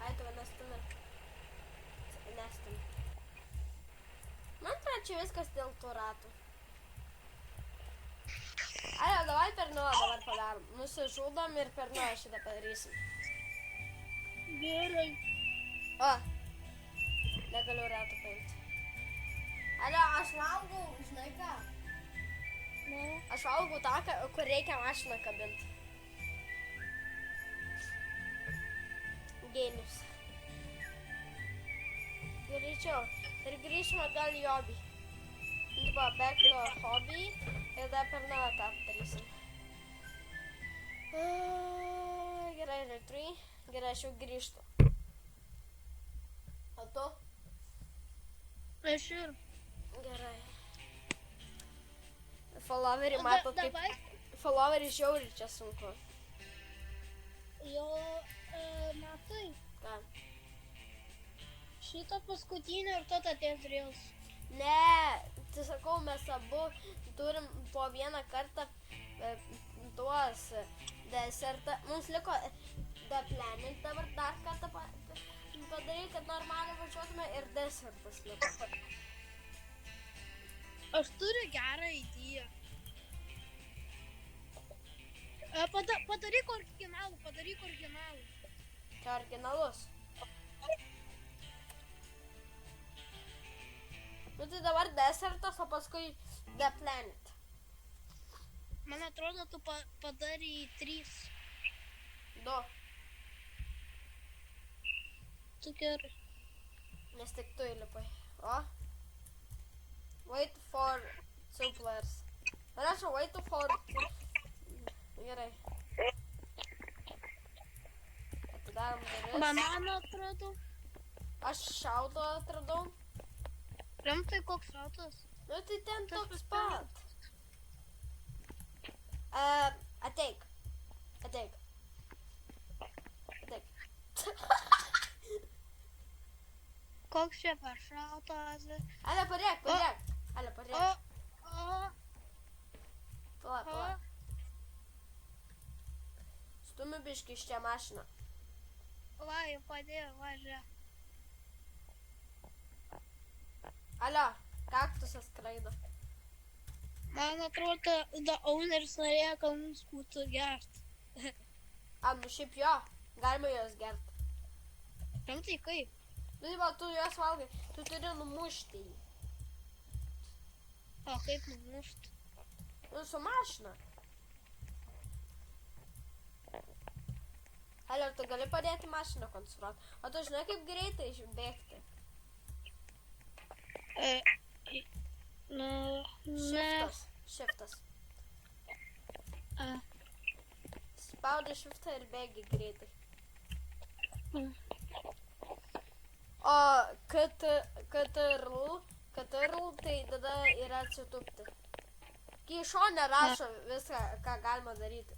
S2: Ai, tave nestumi. Man atrodo, čia viskas dėl tų ratų. Ai, davai per nuo dabar padarom. Nusižudom ir per nuo šitą padarysim.
S1: Gerai.
S2: O, negaliu ratų paimti. Alio, aš valgau, žinai ką?
S1: Nu,
S2: Aš valgau tą, kur reikia mašiną kabinti. Genius. Greičiau. Ir grįžim atgal į hobby. Tipo, back to hobby. Ir dar per naują tą padarysim. Gerai, retry. Gerai, aš jau grįžtu. O tu?
S1: aš ir.
S2: Gerai. Followerį matot kaip... Followerį žiauriai čia sunku.
S1: Jo, matai,
S2: Ką?
S1: šitą paskutinį ir tada ties reels.
S2: Ne, tai sakau, mes abu turim po vieną kartą tuos desertą. Mums liko deplanint dabar dar kartą padaryti, kad normaliai važiuotume ir desertas liko.
S1: Aš turiu gerą idėją. Padaryk originalų.
S2: Čia originalus. Nu tai dabar desertas, o paskui deplanint.
S1: Man atrodo, tu padarei 3.
S2: 2.
S1: Tu gerai.
S2: Nes tik tu įlipai. O? Wait for 2 players. Rašau, wait for... Gerai. Atidarom duris.
S1: Bananą atrodo.
S2: Aš šaudo atradau.
S1: Rimtai koks šautas?
S2: Nu tai ten toks pat. Ateik.
S1: Ko koks čia per šaltas.
S2: Ale, parėk. Ale, parėk. Pala. Stumi biški iš čia mašiną.
S1: Va, jau padėjau, važiuoju.
S2: Alio, kaktusas skraido.
S1: Man atrodo, the owners norėjo, kad mums būtų gert.
S2: Nu šiaip jo, galima jos gert.
S1: Rimtai kaip?
S2: Tai va, tu jos valgai, tu turi numušti jį.
S1: O kaip numušt?
S2: Su mašina. Alio, tu gali padėti mašiną konstruoti. O tu žinai, kaip greitai išbėgti? Shiftas. Spaudi shiftą ir bėgi greitai. O Ctrl, tai tada yra atsitūpti. Kai šone rašo viską, ką galima daryti.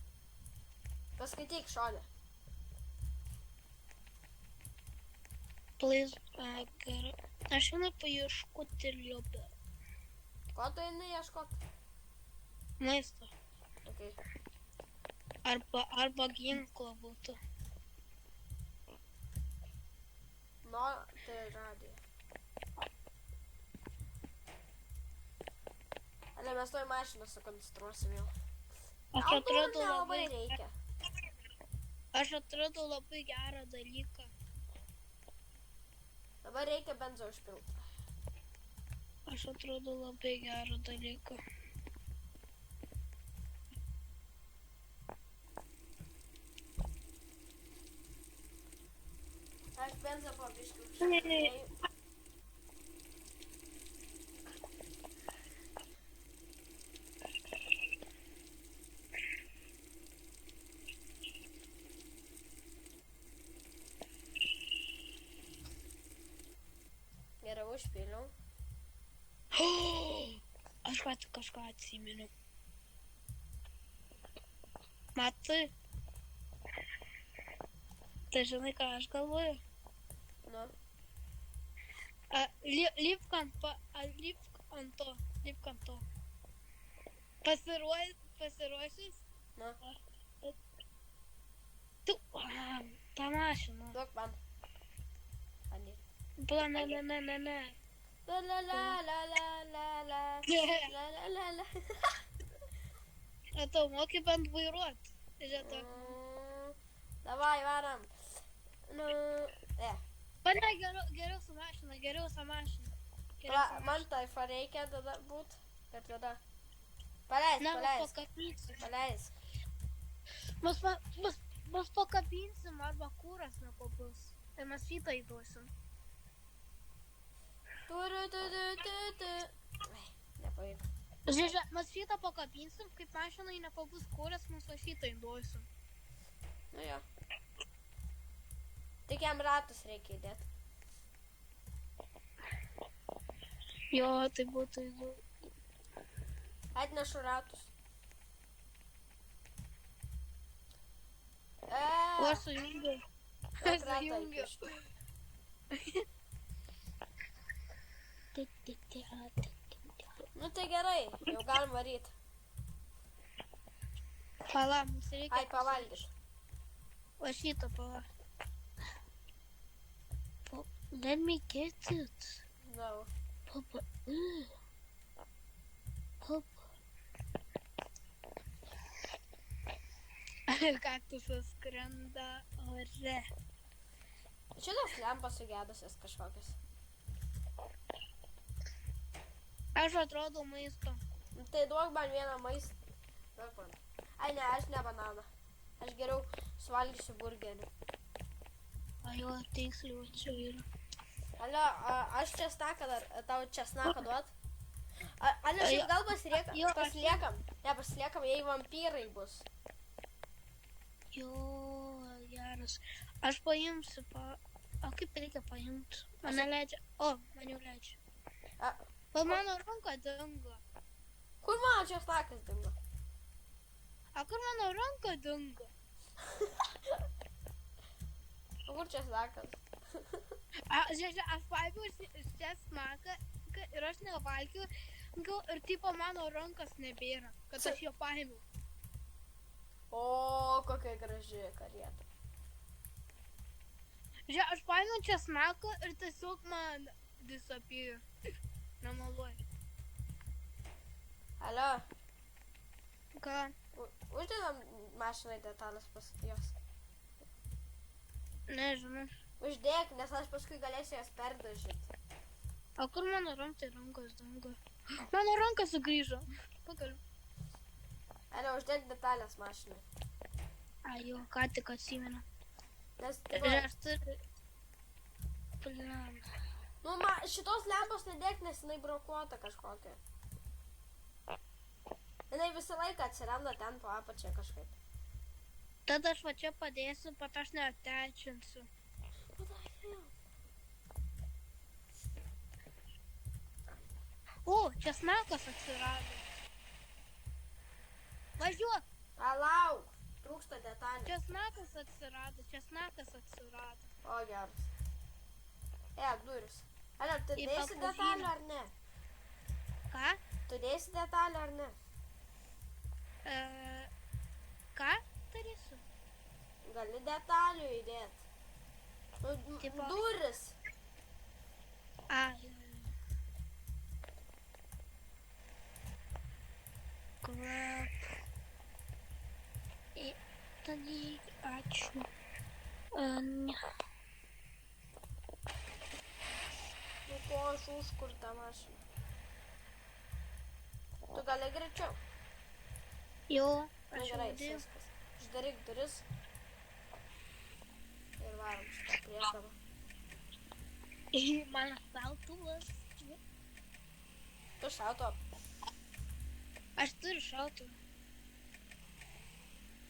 S2: Paskaityk šone.
S1: Please, gerai. Aš einu paieškoti liobę.
S2: Ko tu eini ieškoti?
S1: Maisto.
S2: Okay.
S1: Arba ginklo būtų.
S2: No, tai radija. Ale mes toj mašiną sukonstruosim jau.
S1: Aš
S2: nelabai reikia.
S1: Aš atradau labai gerą dalyką.
S2: Dabar reikia benzo užpilti.
S1: Aš atradau labai gerą dalyką.
S2: Aš benzą po biškį užpiltėjau. Gerai, užpiliau.
S1: Aš kažką atsiminiau. Matai? Tai žinai, ką aš galvoju?
S2: Nu.
S1: Lipk ant to. Pasiruošęs?
S2: Nu.
S1: Tu, tą mašiną.
S2: Duok man.
S1: Bla, ne.
S2: La.
S1: Atau, moki bent vairuoti. Žiūrėk.
S2: Davai, varam.
S1: Pane, geriau su mašina.
S2: Man taifa reikia tada būt. Ir tada. Paleisk.
S1: Mes pakabinsim arba kūras nepabus. Tai mes šitą įduosim.
S2: Nepavyko.
S1: Žiūrėk, mes šitą pakabinsim, kaip mašinai nepabus kūras, mes šitą įduosim.
S2: Nu jo. Tik jam ratus reikia įdėti.
S1: Jo, tai būtų įdomu.
S2: Atnešu ratus.
S1: O aš sujungiu.
S2: Nu tai gerai, jau galim varyti.
S1: Pala, mums reikia...
S2: Ai, pavalgyt.
S1: O šitą pala. Let me get it.
S2: No.
S1: Papa. Kaktusas skrenda ore.
S2: Šitas lempas sugedusias kažkokias.
S1: Aš atrodo maisto.
S2: Tai duok man vieną maistą. Duok man. Ai ne, aš ne bananą. Aš geriau suvalgysiu burgerį.
S1: Jo, tiksliai, čia yra.
S2: Alio, aš česnaką dar, tau česnaką duot? Alio, šiaip gal pasiliekam. Ne, pasiliekam, jei vampyrai bus.
S1: Jo, geras. Aš paimsiu, o kaip reikia paimti? Mane leidžia. O, man jau leidžia. Bet mano ranka dingo.
S2: Kur mano česnakas dingo?
S1: Kur mano ranka dingo?
S2: Kur česnakas?
S1: Žiūrėk, aš paėmiau šią smaką ir aš nevalgiau ir tipo mano rankos nebėra, kad aš jo paėmiau.
S2: O, kokia graži karieta.
S1: Žiūrėk, aš paėmiau česnaką ir tiesiog man disappear. Nemeluoju.
S2: Alio,
S1: Ką?
S2: uždedam mašinai detalės paskui jos.
S1: Nežinau.
S2: Uždėk, nes aš paskui galėsiu jas perdažyti.
S1: O kur mano rankos dingo? Mano ranka sugrįžo. Pagaliau.
S2: Alio, uždėk detalės mašinai.
S1: Ai, jau, ką tik atsimenu.
S2: Nes,
S1: Ir
S2: tipo,
S1: aš turiu... Bliam.
S2: nu, šitos lempos nedėk, nes jinai brokuota kažkokia. Jinai visą laiką atsiranda ten po apačią kažkaip.
S1: Tada aš va čia padėsiu, pat aš neatečinsiu. O, česnakas atsirado. Važiuok,
S2: Palauk, trūksta detalių.
S1: česnakas atsirado.
S2: O, geras. Duris. Alio, tu
S1: Į
S2: dėsi
S1: papužyną.
S2: detalių ar ne?
S1: Ką?
S2: Tu dėsi detalių ar ne?
S1: Ką darysiu?
S2: Gali detalių įdėti. Nu,
S1: Tipo-
S2: duris.
S1: Ai. Crap. Tada ačiū. Ne.
S2: Nu, ko aš užkurtą mašiną. Tu gali greičiau.
S1: Jo,
S2: Nu,
S1: aš jau
S2: gerai,
S1: dėjau.
S2: viskas. Uždaryk duris. Ir varom šitą priekabą.
S1: Mano šautuvas.
S2: Tu šauto.
S1: Aš turiu šautuvą.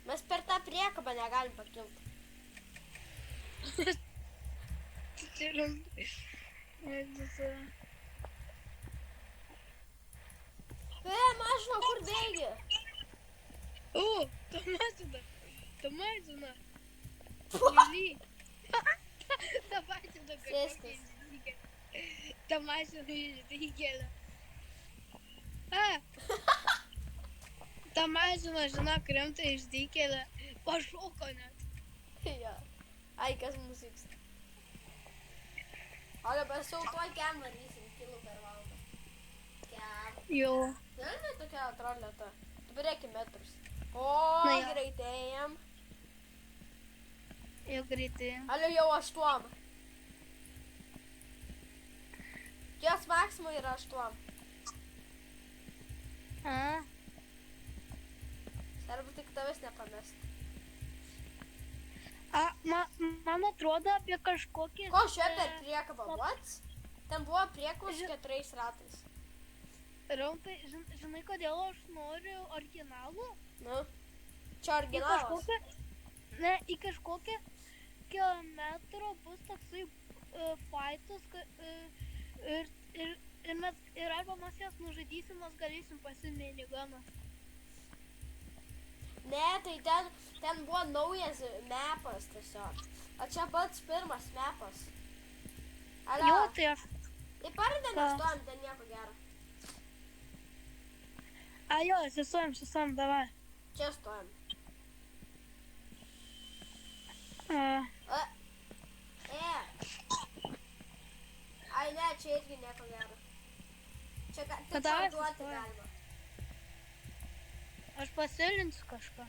S2: Mes per tą priekabą negalim pakilti. Mašina, kur bėgi?
S1: O, ta mašina. Lily. Ta mašina
S2: Sėskis.
S1: Ta mašina išdykėlė. Ta mašina, žinok, kremta išdykėlė. Pašoko net.
S2: Jo. Ai, kas mūsų vyksta? Ale, mes jau tuoj kem varysim kilų per valandą. Kem.
S1: Jo.
S2: Žinai, tokia atrodo lėta. Tu perėki metrus. O,
S1: Na jo.
S2: greitėjam.
S1: Jau greitai.
S2: Ale, jau 8. Jos maksimum yra 8. Svarbu tik tavęs nepamesti.
S1: Man atrodo apie kažkokį...
S2: Ko šia per priekabą? What? Ten buvo priekabas 4 ratais.
S1: Rampai, žinai, kodėl aš noriu originalų?
S2: Nu, čia originalas.
S1: Į kažkokią kilometrą bus toksai faitas ir arba mes jas nužudysim, mes galėsim pasiimti miniganą.
S2: Ne, tai ten buvo naujas mapas tiesiog. O čia pats pirmas mapas. Alio,
S1: Jo, tai aš...
S2: tai parodė nestojam, ten nieko gero.
S1: Jo, sustojam, davai.
S2: Čia stojam. Ai ne, čia irgi nieko gero. Čia tik
S1: Tada aš
S2: parduoti
S1: sustoju.
S2: galima.
S1: Aš pasilinsiu kažką.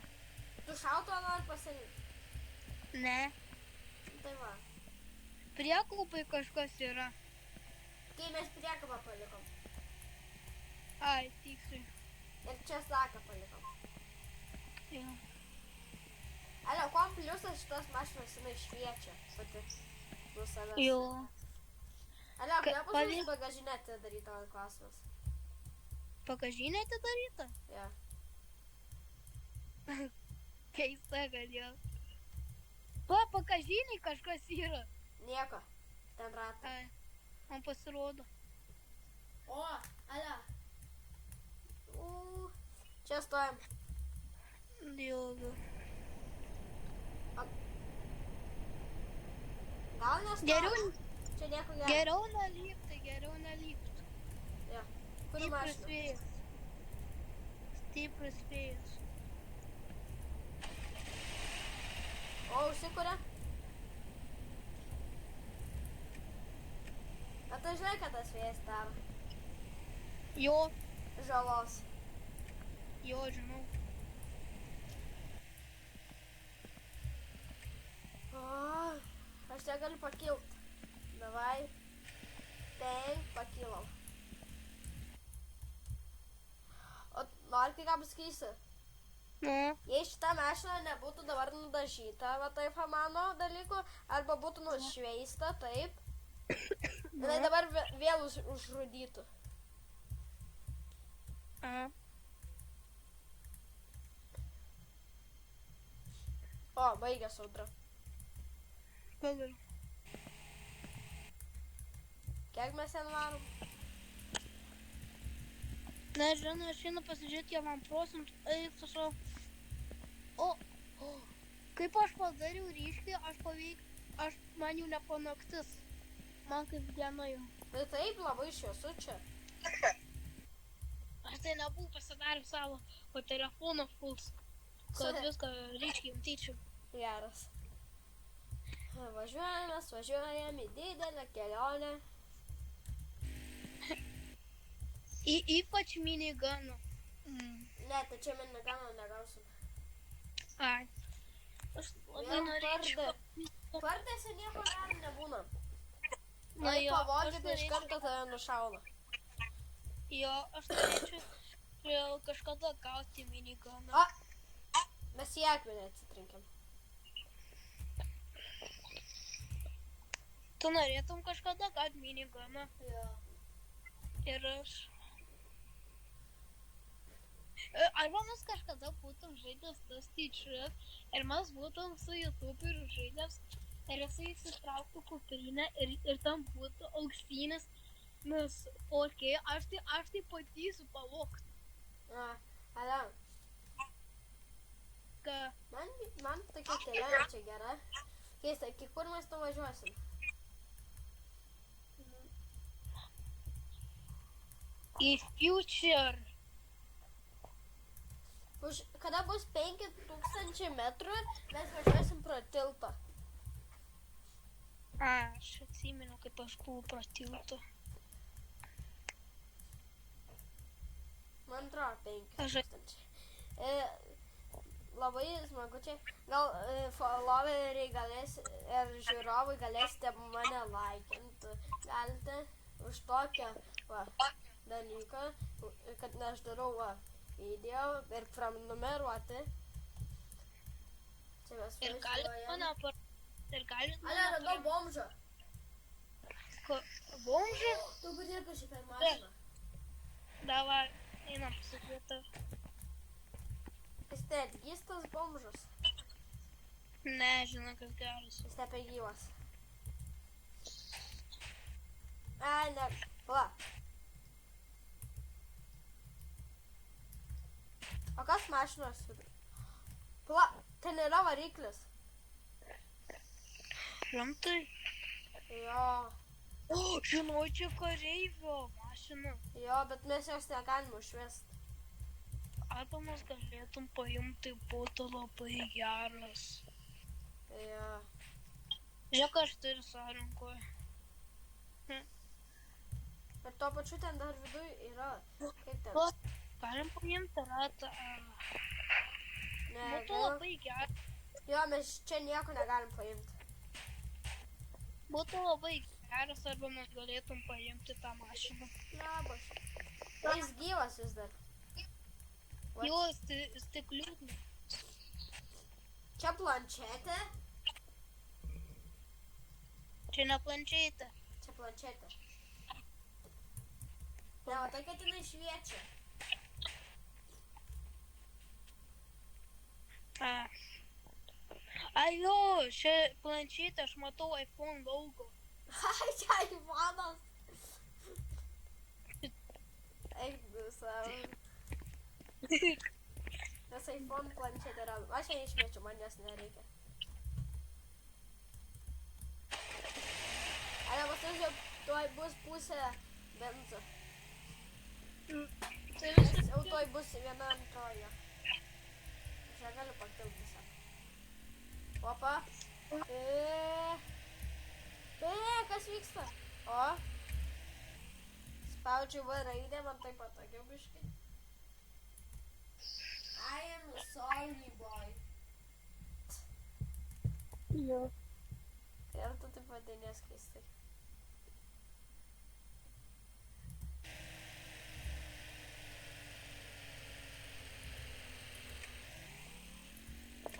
S2: Tu šauto nori pasilikti.
S1: Ne.
S2: Tai va.
S1: Prieklaupai kažkas yra.
S2: Kai mes priekabą palikom.
S1: Ai, tiksliai.
S2: Ir čia saką palikom.
S1: Jo.
S2: Alio, kuom pliusas šitos mašinos jinai šviečia pati nuo savęs.
S1: Jo.
S2: Alio, kaip pas
S1: pavyk-
S2: mūsų bagažinė atidaryta klausimas.
S1: Bagažinė atidaryta?
S2: Jo.
S1: Keista, kad jau. Bagažinėj kažkas yra.
S2: Nieko. Ten ratai.
S1: Ai, man pasirodo.
S2: O, alio. Čia stojam.
S1: Jo.
S2: Gal
S1: Geriau,
S2: Čia nieko gero.
S1: geriau nelipti.
S2: Jo. Kuri
S1: Stiprus
S2: mašina?
S1: vėjas. Stiprus vėjas.
S2: O, užsikuria? Bet tu žinai, kad tas vėjas daro
S1: Jo,
S2: žalos.
S1: žinau.
S2: O, aš negaliu pakilt. Davai. Ten, pakilau. O nori kai ką pasakysi?
S1: Nu,
S2: Jei šita mašina nebūtų dabar nudažyta, va taip mano dalykų, arba būtų nušveista, taip, jinai dabar vėl užrūdytų.
S1: a,
S2: O, baigės audra.
S1: pagaliau.
S2: Kiek mes ten varom?
S1: Nežinau, aš einu pasižiūrėti, kiek man procentų eiktų. O, kaip aš padariau ryškiai, man jau nepanaktis. Man kaip diena jau.
S2: Tai taip labai šviesu čia.
S1: Aš tai nebuvau pasidaręs savo po telefono fulls, kad viską ryškiai matyčiau.
S2: Geras. Važiuojam į didelę kelionę.
S1: Ypač miniganą.
S2: Ne, tai čia minigano negausim.
S1: Ai. Aš labai norėčiau.
S2: Pardėse nieko gero nebūna.
S1: Na
S2: Jei
S1: jo,
S2: pavogė,
S1: aš
S2: tai iš
S1: norėčiau-
S2: karto tave nušauna.
S1: Jo, aš norėčiau kažkada gauti miniganą.
S2: O, mes į akmenį atsitrinkiam.
S1: Tu norėtum kažkada gauti miniganą.
S2: Jo.
S1: Ir aš. Arba mes kažkada būtum žaidęs tas tyčias ir mes būtum su YouTuberiu žaidęs ir jisai įsitrauktų kuprinę ir tam būtų auksinis, nes okei, aš tai patysiu pavogti,
S2: Alan,
S1: kad
S2: man tokia kelionė čia gera. Keista, iki kur mes nuvažiuosim?
S1: į future.
S2: Kada bus 5000 metrų, mes važiuosim pro tiltą.
S1: Aš atsimenu, kaip aš buvau pro tiltą.
S2: Man atrodo 5000. Labai smagu čia. Gal followeriai galės ir žiūrovai galėsite mane laikinti. Galite už tokią dalyką, kad aš darau video ir prenumeruoti. Čia mes
S1: Ir galit mane
S2: Ale, radau bomžą.
S1: Bomžą?
S2: Tu dirbi šį per mašiną.
S1: Davai, einam pasižiūrėti.
S2: Jis tai atgystas bomžas.
S1: Ne, žinau, kas geras.
S2: Jis taip gyvas. Ai, ne. Va. O kas mašinos viduje? Pala, ten yra variklis.
S1: Rimtai?
S2: Jo.
S1: O, žinau, čia kareivio mašina.
S2: Jo, bet mes jos negalim užvesti.
S1: Arba mes galėtum paimti, būtų labai geras.
S2: Jo.
S1: Žiūrėk, aš turiu sąrankoje.
S2: Bet tuo pačiu ten dar viduj yra. Kaip ten?
S1: O, galim paimti ratą.
S2: Ne,
S1: Būtų
S2: gal-
S1: labai geras.
S2: Jo, mes čia nieko negalim paimti.
S1: Būtų labai geras, arba mes galėtum paimti tą mašiną.
S2: Labas. Jis gyvas vis dar. What?
S1: Jo, jis tik liūdna.
S2: Čia planšetė.
S1: Čia ne planšetė.
S2: Čia planšetė. Ne, o tokia tenai šviečia.
S1: Ai jo, čia planšetė, aš matau iPhone logo.
S2: Ai, čia Ivanas. Eik, du savo. Nes iPhone planšetė yra. Aš ją išmečiu, man jos nereikia. pusę benzo.
S1: Tai
S2: Nes
S1: viskas
S2: jau toj bus viena antroja. Aš ją galiu pakilti visą. Opa. Kas vyksta? O. Spaudžiu V raidę, man taip patogiau biškai. I am sorry, boy.
S1: Jo.
S2: Ir tu taip vadinės keistai.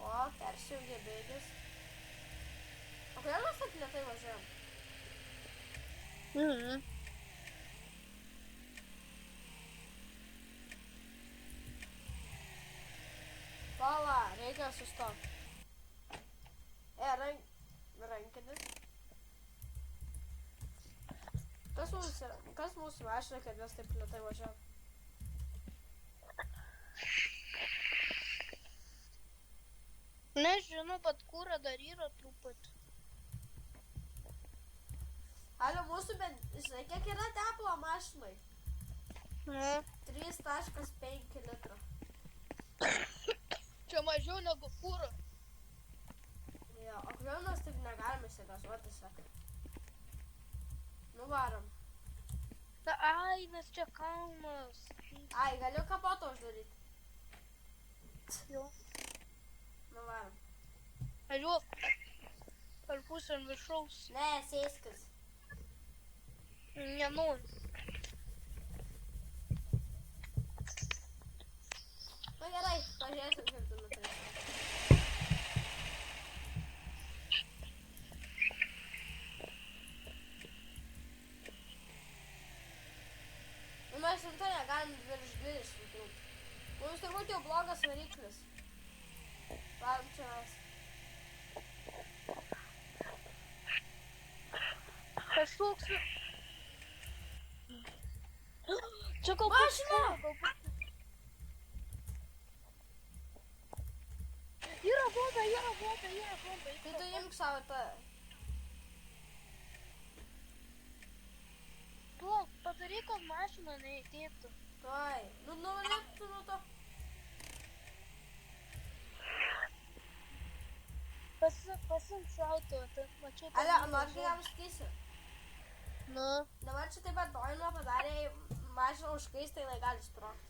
S2: O, persijungė bėgis. O kodėl mes taip lėtai važiuojam?
S1: Mhm.
S2: Pala, reikia sustoti. Rankinis. Kas mūsų mašina, kad mes taip lėtai važiuojam?
S1: Nežinau, bet kūra dar yra truputį.
S2: Alio, mūsų žinai, kiek yra tepalo mašinai?
S1: Na,
S2: 3,5 litro.
S1: čia mažiau negu kūra.
S2: Jo, o kodėl mes taip negalime įsigazuoti, sako? Nuvarom.
S1: Ai, nes čia kalnas.
S2: Ai, galiu kapotą uždaryti.
S1: Jo.
S2: Nuvarom.
S1: Važiuok. Per pusę ant viršaus.
S2: Ne, sėskis.
S1: Nenoriu.
S2: Na gerai, pažiūrėsim, kaip tu nutarėsi. Nu, mes rimtai negalim virš 20 trūkti. Mums turbūt jau blogas variklis. Varom čia mes.
S1: Kažkoks... Čia galbūt...
S2: Mašina!
S1: Yra bomba.
S2: Tai tu imk savo tą.
S1: Plauk, padaryk, kad mašina neįtėtų.
S2: Tuoj. Nu, nuvalėk nuo to.
S1: Pasimk šautuvą, tai mačiau...
S2: Ale, nors ką užkaisi.
S1: Nu.
S2: Dabar čia taip pat Doino padarė mašiną užkais, tai jinai gali sprogti.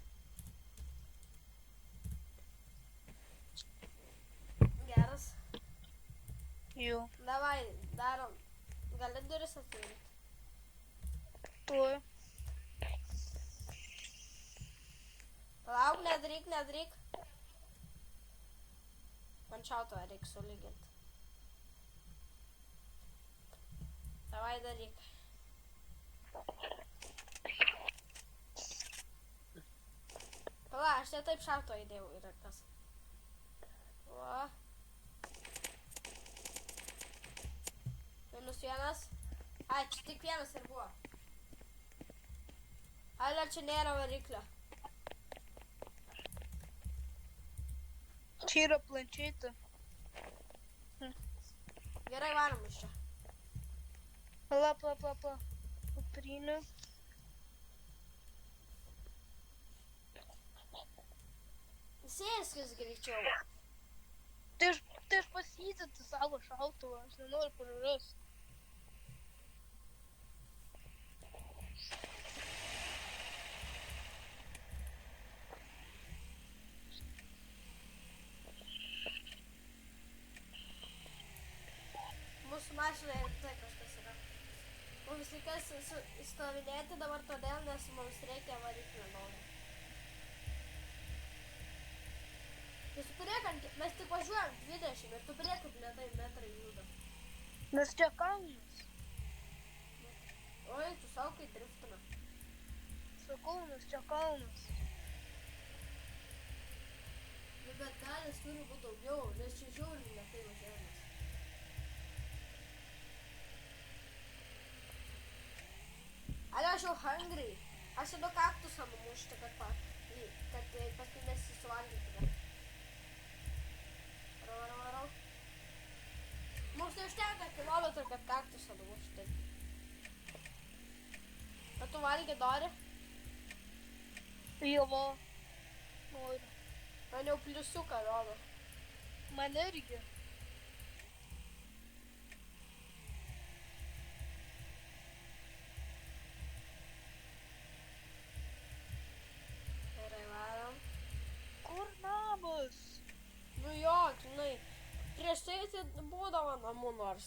S2: Geras.
S1: Jau.
S2: Davai, darom. Gali duris atvirti.
S1: Tuoj.
S2: Palauk, nedaryk. Man šautuvą reikia sulyginti. Davai, daryk. Pala, aš čia taip šautuvą įdėjau į rankas. O. -1. Ai, čia tik vienas ir buvo. Ale, čia nėra variklio.
S1: Čia yra planšetė.
S2: Gerai, varom iš čia.
S1: Pala. Papryniu.
S2: Sėskis greičiau.
S1: Tai aš pasijėti savo šautuvą, aš nenoriu prarast.
S2: Mūsų mašina ir tai kažkas yra. Mums reikės įstovinėti dabar todėl, nes mums reikia variklio naujo. Mes tik važiuojam 20 ir tu prie kaip lėtai metrai juda.
S1: Nes čia kalnas.
S2: Oi, tu savo kai driftina.
S1: Sakau, nes čia kalnas.
S2: Nu, bet kalnas turi būti daugiau, nes čia žiauriai lėtai važiuojamas. Ale, aš jau hungry. Aš einu kaktusą numušti, kad paskui nesisuvalgytume. Varau. Mums neužtenka kilometrų, kad kaktusą numušti. Kad tu valgy nori,
S1: Jo, noriu.
S2: man jau pliusiuką rodo.
S1: Man irgi.
S2: Gerai, varom.
S1: Kur namas?
S2: Nu jo, žinai, prieš tai būdavo namų nors.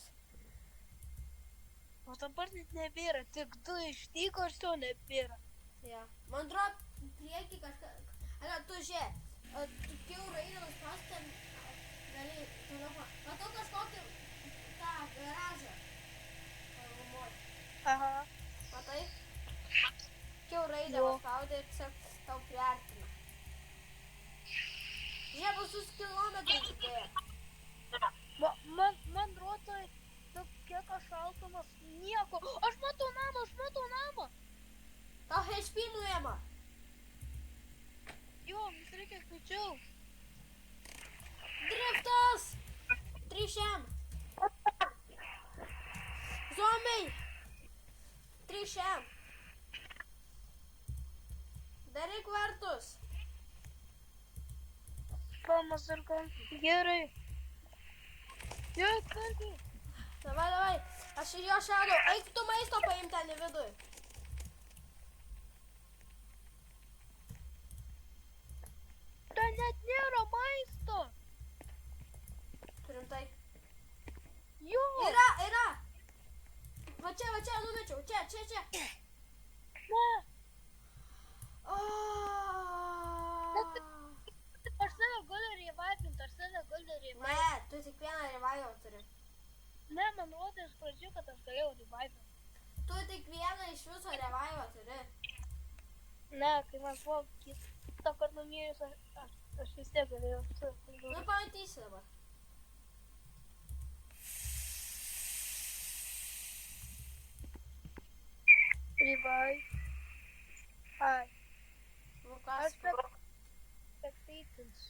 S1: O dabar net nebėra, tik 2 ištyko ir jau nebėra.
S2: Ja. Man atrodo, priekį kažką... Ala, tu žiūrėk, tu kiaurai eidamas pas ten, gali telefon. Matau kažkokį tą garažą. Parumoj.
S1: Aha.
S2: Matai? Kiaurai eidamas spaudė ir čia tau priartina. Žiūrėk, visus kilometrus tikėjo.
S1: Man rodo, kiek aš šaltumas, nieko. Aš matau namą.
S2: Tau HP nuėma.
S1: Jo, mums reikia skaičiau.
S2: Driftas! 3M. Zombiai. 3M. Daryk vartus.
S1: Pamas ir ką? Gerai. Jo, kartai.
S2: Davai. Aš ir jo šaudau. Eik tu maisto paimti ten į vidų.
S1: Ten net nėra maisto.
S2: Rimtai.
S1: Jo.
S2: Yra. Va čia numečiau. Čia.
S1: Ne.
S2: Oh.
S1: Aš save galiu revivinti.
S2: Ne, tu tik vieną revival turi.
S1: Ne, man rodė iš pradžių, kad aš galėjau revivinti.
S2: Tu tik vieną iš viso revival turi.
S1: Ne, kai man buvo kitą kartą numirus, aš vis tiek galėjau.
S2: Nu, pamatysi dabar.
S1: Revive. Ai.
S2: Nu, kas?
S1: Aš spectators.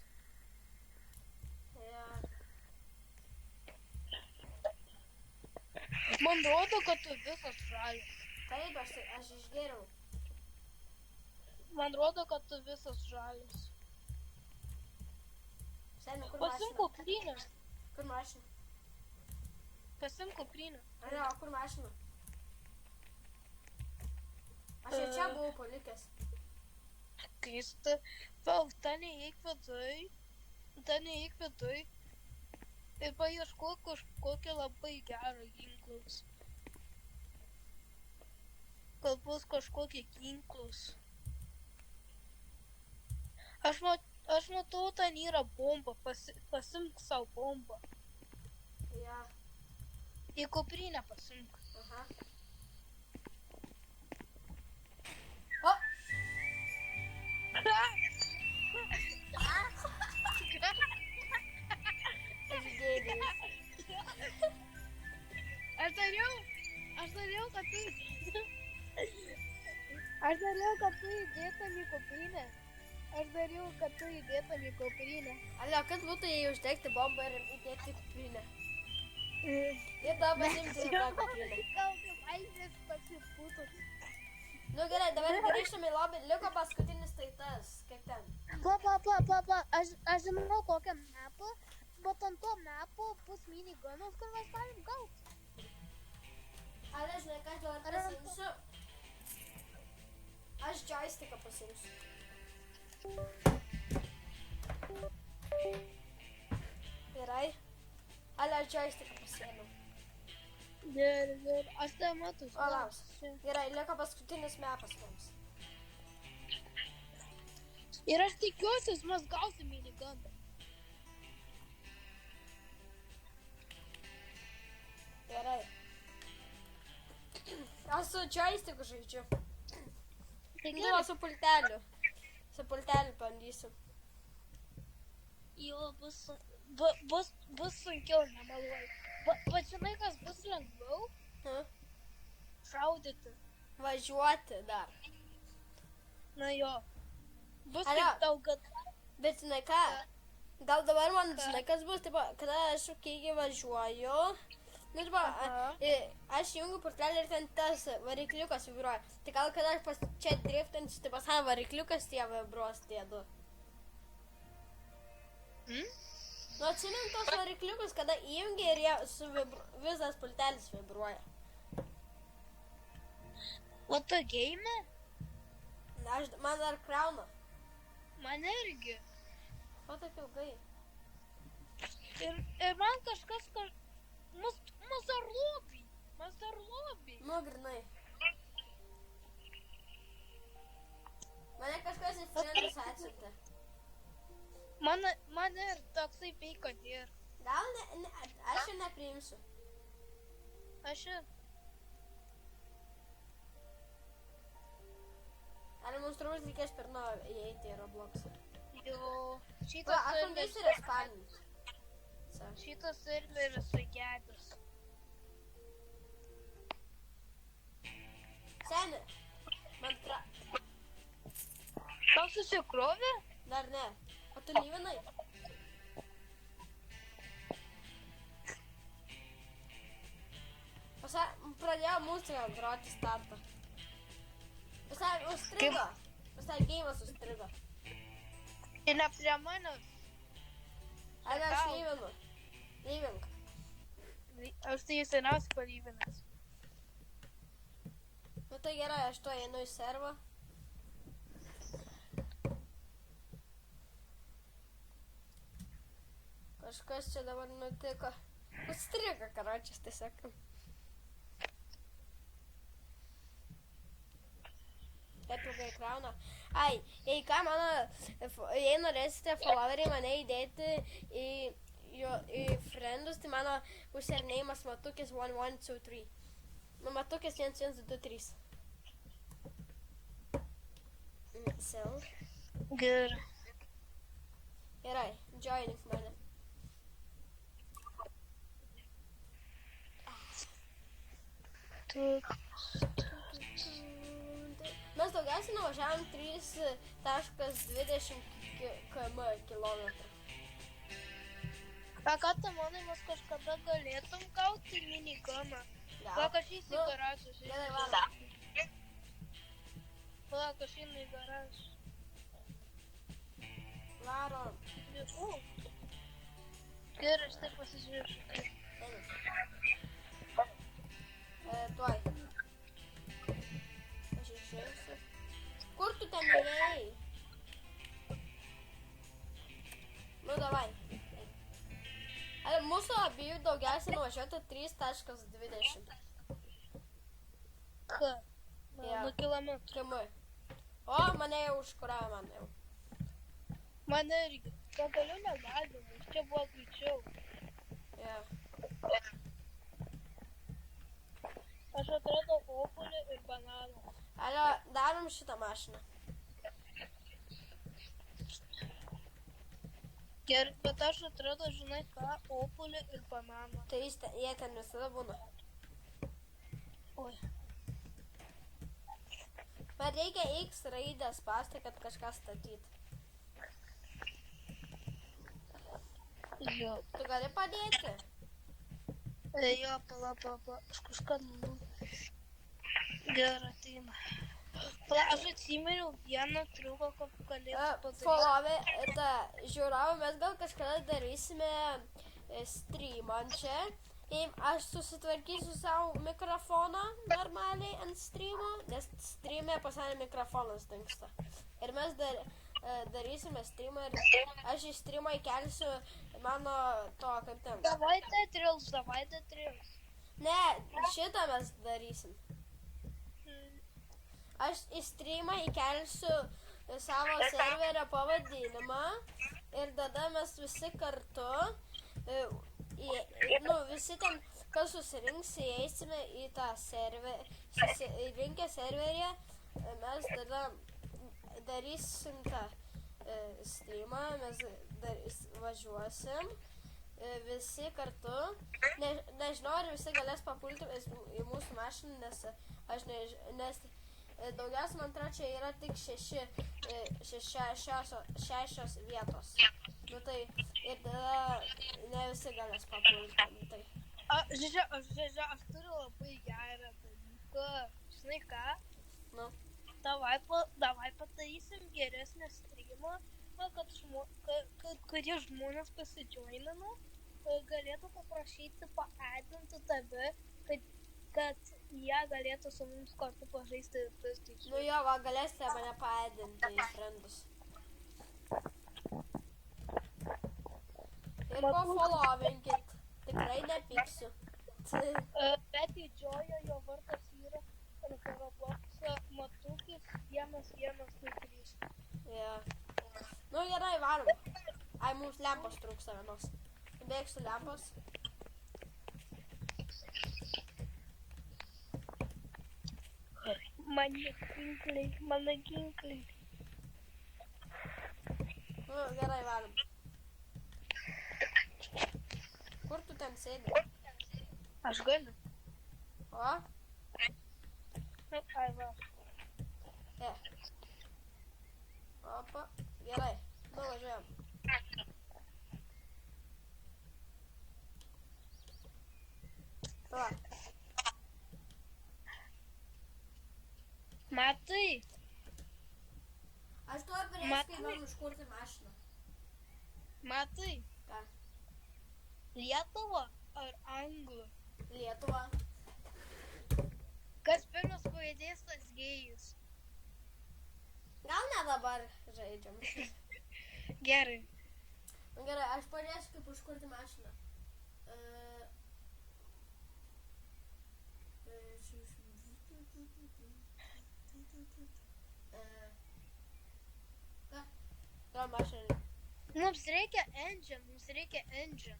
S2: Ja.
S1: Man rodo, kad tu visas žalias.
S2: Taip, aš išgėriau.
S1: Man rodo, kad tu visas žalias.
S2: Seni, kur
S1: Pasim
S2: mašina?
S1: kuprinę.
S2: Kur mašina?
S1: Pasim kuprinę.
S2: Ne, o kur mašina? Aš jau čia buvau palikęs.
S1: Keista. Val, ten neįeik viduj. Ir paieškok kažkokį labai gerą ginklus. Gal bus kažkokie ginklus. Aš matau, ten yra bomba. Pasimk savo bombą.
S2: Ja.
S1: Į kuprinę pasimk.
S2: Aha. O! Aš gėdėjus.
S1: Aš dariau, kad tu įdėtum į kuprinę.
S2: Ale, kas būtų, jei uždegti bombą ir įdėti į kuprinę? Ir tada pasimti į tą kuprinę.
S1: Gal kaip aizės pasipūtų.
S2: Nu gerai, dabar grįžtame į lobį. Liko paskutinis tai tas. Kiek ten?
S1: Pla. Aš žinau kokią mapą, bet ant to mapo bus minigunus, kur mes galim gauti.
S2: Ale, žinai, ką aš dabar pasimsiu? Aš joysticką pasimsiu. Gerai. Ale, aš joysticką pasiėmiau.
S1: Gerai. Aš tai matau.
S2: O, lauks. Gerai, liko paskutinis mapas mums.
S1: Ir aš tikiuosi, mes gausim minigundą.
S2: Gerai. Aš su joysticku žaidžiu.
S1: Tai
S2: Nu, su pulteliu. Su pulteliu bandysiu.
S1: Jo, bus sunkiau, nemeluoju. Bet žinai, kas bus lengviau? Šaudyti.
S2: Važiuoti dar.
S1: Na jo. Bus
S2: Ale.
S1: kaip tau, kad...
S2: Bet žinai ką? Gal dabar man, žinai, kas bus, tipo, kada aš kiekį važiuoju, Nežinau, aš jungiu purtelį ir ten tas varikliukas vibruoja. Tai gal kada aš čia driftančiu, tai pas mane varikliukas tie vibruos tie du. Nu, atsimint tos varikliukus, kada įjungi ir jie visas pultelis vibruoja.
S1: O tu game?
S2: Man dar krauna.
S1: Man irgi.
S2: O taip ilgai.
S1: Ir man kažkas Mes dar lobby.
S2: Nu, grinai. Mane kažkas į friendus atsiuntė.
S1: Man ir toksai peiko ir.
S2: Gal aš jau nepriimsiu.
S1: Aš ir.
S2: Ar mums turbūt reikės per naują įeiti į Robloxą?
S1: Jo.
S2: Aš bandysiu respawnint.
S1: Šitas serveris sugedęs.
S2: Seni,
S1: Tau susikrovė?
S2: dar ne. O tu lyvinai? Pradėjo muziką groti startą. Užstrigo. Geimas užstrigo.
S1: Ir ne prie manęs.
S2: Ar aš lyvinu? Lyvink.
S1: Aš tai seniausiai palyvinęs.
S2: Nu tai gerai, aš to einu į servą. Kažkas čia dabar nutiko. Užstrigo, karočias, tiesiog. Taip ilgai krauna. Ai, jei ką jei norėsite followeriai mane įdėti į friendus, tai mano userneimas matukis 1123. Nu, matukis 1123. Sel.
S1: Gerai.
S2: Gerai, joinink mane. Mes daugiausiai nuvažiavom 3,20 km.
S1: Ką tu manai, mes kažkada galėtum gauti minigamą? Gal kažkas į garažą.
S2: Gerai, varom.
S1: Gal kažkas į garažą.
S2: Varom.
S1: Gerai, aš taip pasižiūrėsiu.
S2: Tuoj. Aš išėsiu. Kur tu ten ėjai? Nu, davai. Mūsų abiejų daugiausiai nuvažiuota 3,20.
S1: Ką? Nu, kilometrų.
S2: Km. O, mane jau užkuravo, man jau.
S1: Man irgi. Pagaliau negalima, čia buvo greičiau.
S2: Yeah.
S1: Aš atradau obuolį ir bananą.
S2: Alio, darom šitą mašiną.
S1: Gerai, bet aš atradau, žinai ką, obuolį ir bananą.
S2: Tai jie ten visada būna.
S1: Oi.
S2: Man reikia X raidę spausti, kad kažką statyt.
S1: Jo.
S2: Tu gali padėti?
S1: Jo, pala, aš kažką nunu. Gerai, ateina. Pala, aš atsiminiau vieną triuką, kaip galėtų padaryti.
S2: Followai, žiūrovai, mes gal kažkada darysime streamą čia. Aš susitvarkysiu savo mikrofoną normaliai ant streamo, nes streame pas mane mikrofonas dingsta. Ir mes darysime streamą ir aš į streamą įkelsiu mano to, kaip ten.
S1: Davai T-Trails.
S2: Ne, šitą mes darysim. Aš į streamą įkelsiu savo serverio pavadinimą ir tada mes visi kartu, visi ten, kas susirinks, įeisime į tą rinkę serverį, mes tada darysim tą streamą, mes važiuosim visi kartu. Nežinau, ar visi galės papulti į mūsų mašiną, nes daugiausiai, man atrodo, čia yra tik 6 vietos. Nu tai, ir tada ne visi galės papulti. Nu, tai.
S1: Žiūrėk, aš turiu labai gerą dalyką. Žinai ką?
S2: Nu,
S1: Davai padarysim geresnį streamą, kurie žmonės pasidžioinino, galėtų paprašyti paadinti tave, kad jie galėtų su mums kartu pažaisti PlayStation.
S2: nu jo, va, galėsite mane paedinti į friendus. Ir pofolovinkit. Tikrai nepyksiu.
S1: Bet didžiojo jo vardas yra Roblox'o matukis 1103.
S2: Yeah. Nu gerai, varom. Ai, mums lempos trūksta vienos. Bėgsiu lempos.
S1: Mano ginklai.
S2: Nu, gerai, varom. Kur tu ten sėdi?
S1: Aš galiu.
S2: O?
S1: Ai va.
S2: Opa. Gerai. Nu, važiuojam. Va.
S1: Matai?
S2: Aš tuo prieš kai užkurti mašiną.
S1: Matai?
S2: Ką?
S1: Lietuva ar Anglų?
S2: Lietuva.
S1: Kas pirmas pajudės tas gėjus?
S2: Gal ne dabar žaidžiam.
S1: Gerai.
S2: Nu, gerai, aš pažiūrėsiu, kaip užkurti mašiną. Ką? Gal mašiną?
S1: Mums reikia engine.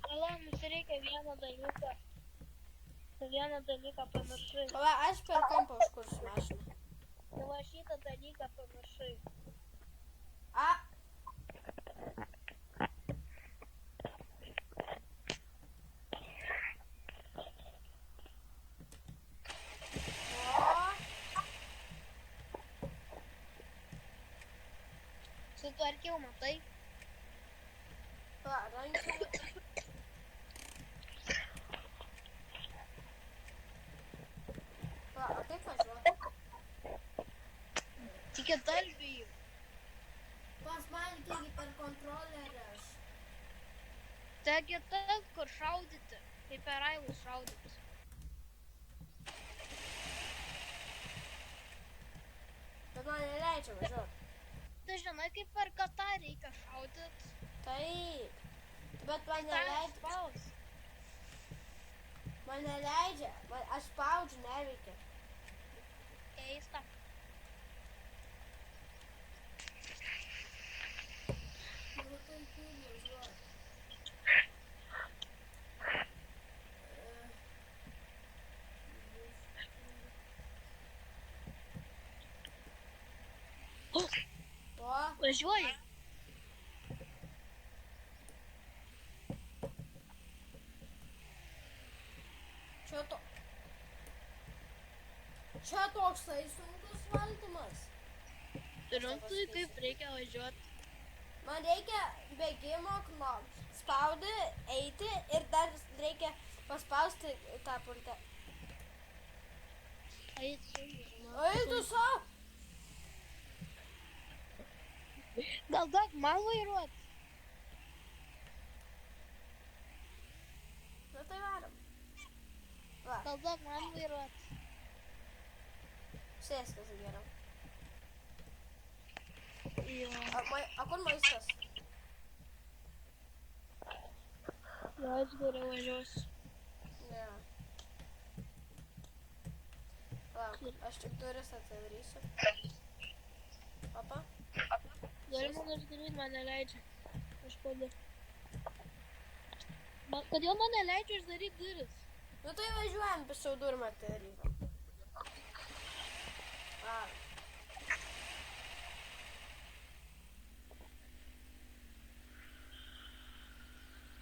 S1: Gal, mums reikia vieną dalyką pamiršai.
S2: Va, aš per kampą užkursiu mašiną.
S1: Va šitą dalyką pamiršai.
S2: A.
S1: Sutvarkiau, matai?
S2: Va, rankinį. Va, o kaip važiuoti?
S1: Tik įtalbėjau.
S2: Pas man kiekį per kontrolerį aš.
S1: Taigi tas, kur šaudyti. Kaip per ailus šaudyti.
S2: Bet man neleidžia važiuoti.
S1: Tu žinai, kaip per katą reikia šaudyti.
S2: Taip. Bet man neleidžia.
S1: Spaus.
S2: Man neleidžia. Aš spaudžiu, neveikia.
S1: Keista.
S2: Nu, tai kaip važiuoti. O,
S1: Važiuoji.
S2: čia toksai sunkus valdymas.
S1: Rimtai, kaip reikia važiuoti.
S2: Man reikia bėgimo knopų. Spaudi, eiti ir dar reikia paspausti tą pultę. Eitų savo.
S1: Gal duok man vairuoti?
S2: Nu tai varom. Va,
S1: Gal duok man vairuoti?
S2: sėskas geriau.
S1: Jo.
S2: A kur maistas?
S1: Jo, aš geriau važiuosiu.
S2: Ne. Va, aš tik duris atidarysiu. Papa?
S1: Gali man uždaryti, man neleidžia. Aš kodėl. Kodėl man neleidžia uždaryti duris?
S2: Nu tai važiuojam, pisau durmą atidarysiu. Va.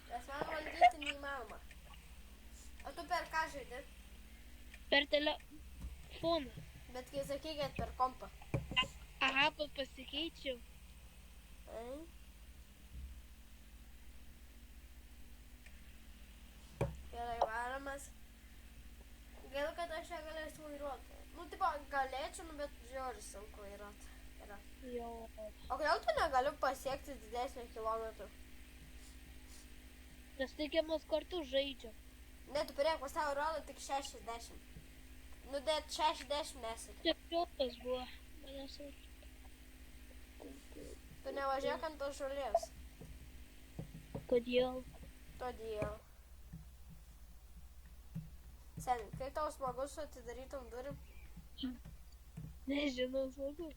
S2: Nes man valdyti neįmanoma. O tu per ką žaidi?
S1: Per telefoną.
S2: Bet kai sakai, kad per kompą.
S1: Aha, pasikeičiau.
S2: Ai? galėčiau, bet žiūri sunku yra.
S1: Jo.
S2: O kodėl tu negali pasiekti didesnio kilometrų?
S1: Nes taigi mes kartu žaidžiam.
S2: Ne, tu priek, pas tau rodo tik 60. Nu, bet 60 nesėti.
S1: Tik jokas buvo. Manęs ir...
S2: Tu nevažiuok ant tos žolės.
S1: Kodėl?
S2: Todėl. Seniai, kaip tau smagu su atidarytom durim?
S1: Nežinau, smagu.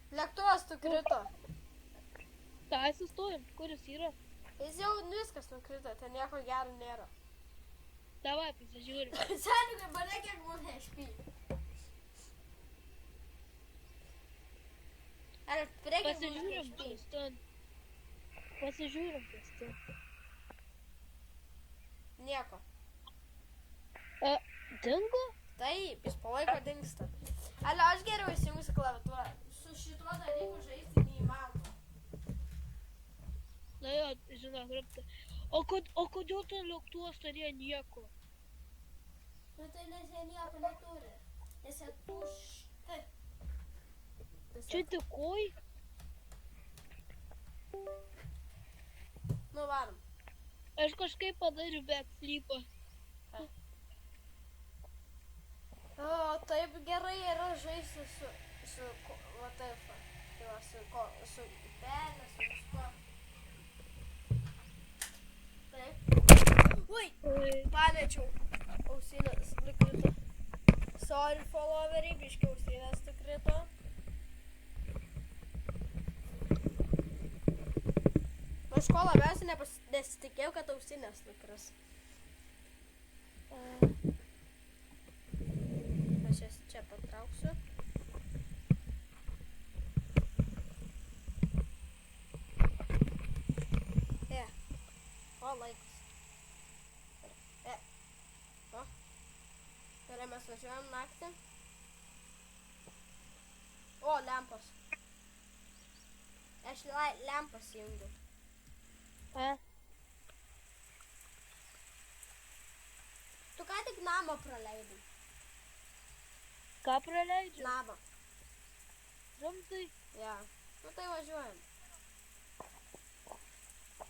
S2: Lėktuvas tu krito.
S1: Tai sustojam, kuris yra?
S2: Jis jau viskas nukrito, ten nieko gero nėra.
S1: Davai, pasižiūrim.
S2: Seniai, kaip mane kiek būna HP. Ar priekį
S1: Pasižiūrim kas ten. Pasižiūrim kas ten.
S2: Nieko.
S1: Dingo?
S2: Taip, jis po laiko dingsta. Ale, aš geriau įsijungsiu klaviatūrą. Su šituo dalyku žaisti neįmanoma.
S1: Na jo, žinok, rapta. O kodėl ten lėktuvas turėjo nieko?
S2: Nu tai nes jie nieko neturi. Nes jie tušti.
S1: Čia tikoj?
S2: Nu varom.
S1: Aš kažkaip padariu backflipą.
S2: O, taip gerai yra žaisti su va taip, su pelė, su viskuo. Taip. Ui, pamečiau. Ausinės nukrito. Sorry followeriai, biški ausinės nukrito. Aš ko labiausiai nesitikėjau, kad ausinės nukris. Aš jas čia patrauksiu. O, laikas. O. Gerai, mes važiuojam naktį. O, lempos. Aš lempas įjungiu. Tu ką tik namą praleidai.
S1: Ką praleidžiu?
S2: Namą.
S1: Rimtai?
S2: Ja. Nu tai važiuojam.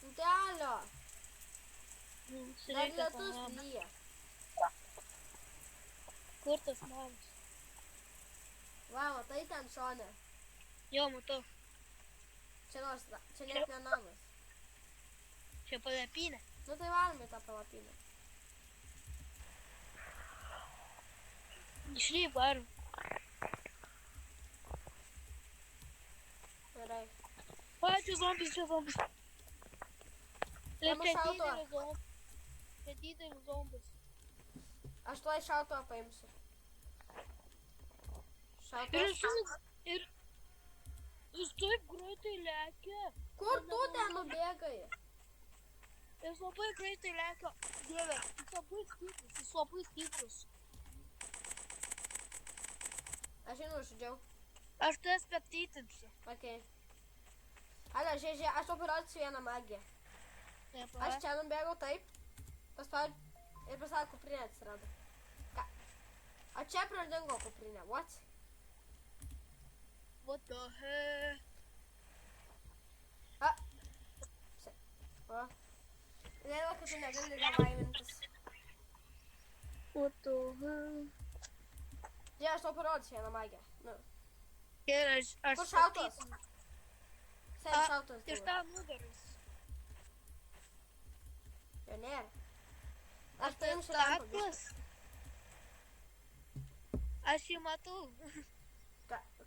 S2: Nu tai alio. Dar lietus lyja.
S1: Kur tas namas?
S2: Va, matai ten šone.
S1: Jo, matau.
S2: Čia net ne namas.
S1: Čia palapinė.
S2: Nu tai varom į tą palapinę.
S1: Išlyp, varom.
S2: Gerai.
S1: O, čia zombis. Tai
S2: Jam šautuvą.
S1: Čia didelis zombis.
S2: Aš tuoj šautuvą paimsiu.
S1: Ir jis taip greitai lekia.
S2: Kur tu ten nubėgai?
S1: Jis labai greitai lekia. Dieve, jis labai stiprus.
S2: Aš einu žudžiau.
S1: Aš tai spektytinsiu.
S2: Okei. Ale, žiūrėk, aš tau parodysiu vieną magiją. Aš čia nubėgau taip. Paspaudžiu ir pasakau, kuprinė atsirado. Ką? O čia pradingo kuprinė. What?
S1: What the heck?
S2: O. Gaila, kad tu negali relaimintis.
S1: What the heck?
S2: Žiūrėk, aš tau parodysiu vieną magiją. Nu.
S1: Gerai, aš
S2: Kur šautuvas? Seniai šautuvas.
S1: Iš tavo nugaros.
S2: Jo nėra. Aš paimsiu lempą.
S1: Staklas. Aš jį matau.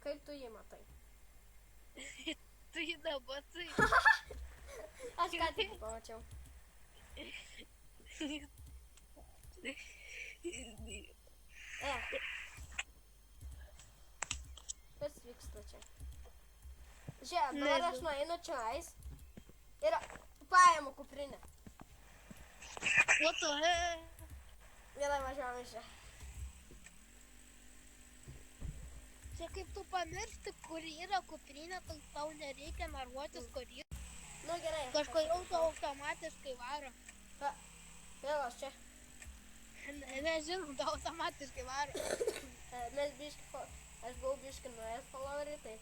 S2: Kaip tu jį matai?
S1: Tu jį nematai.
S2: Aš ką tik pamačiau. Kas vyksta čia? Žiūrėk, dabar aš nueinu čiais ir paimu kuprinę.
S1: What the heck?
S2: Gerai, važiuojam iš čia.
S1: Čia kaip tu pamiršti, kur yra kuprinė, tai tau nereikia narvuotis, kur yra.
S2: Nu gerai.
S1: Kažkodėl tau automatiškai varo.
S2: Vėl aš čia.
S1: Nežinau, tai automatiškai varo.
S2: Mes biški, aš buvau biški nuėjęs followeriai, tai,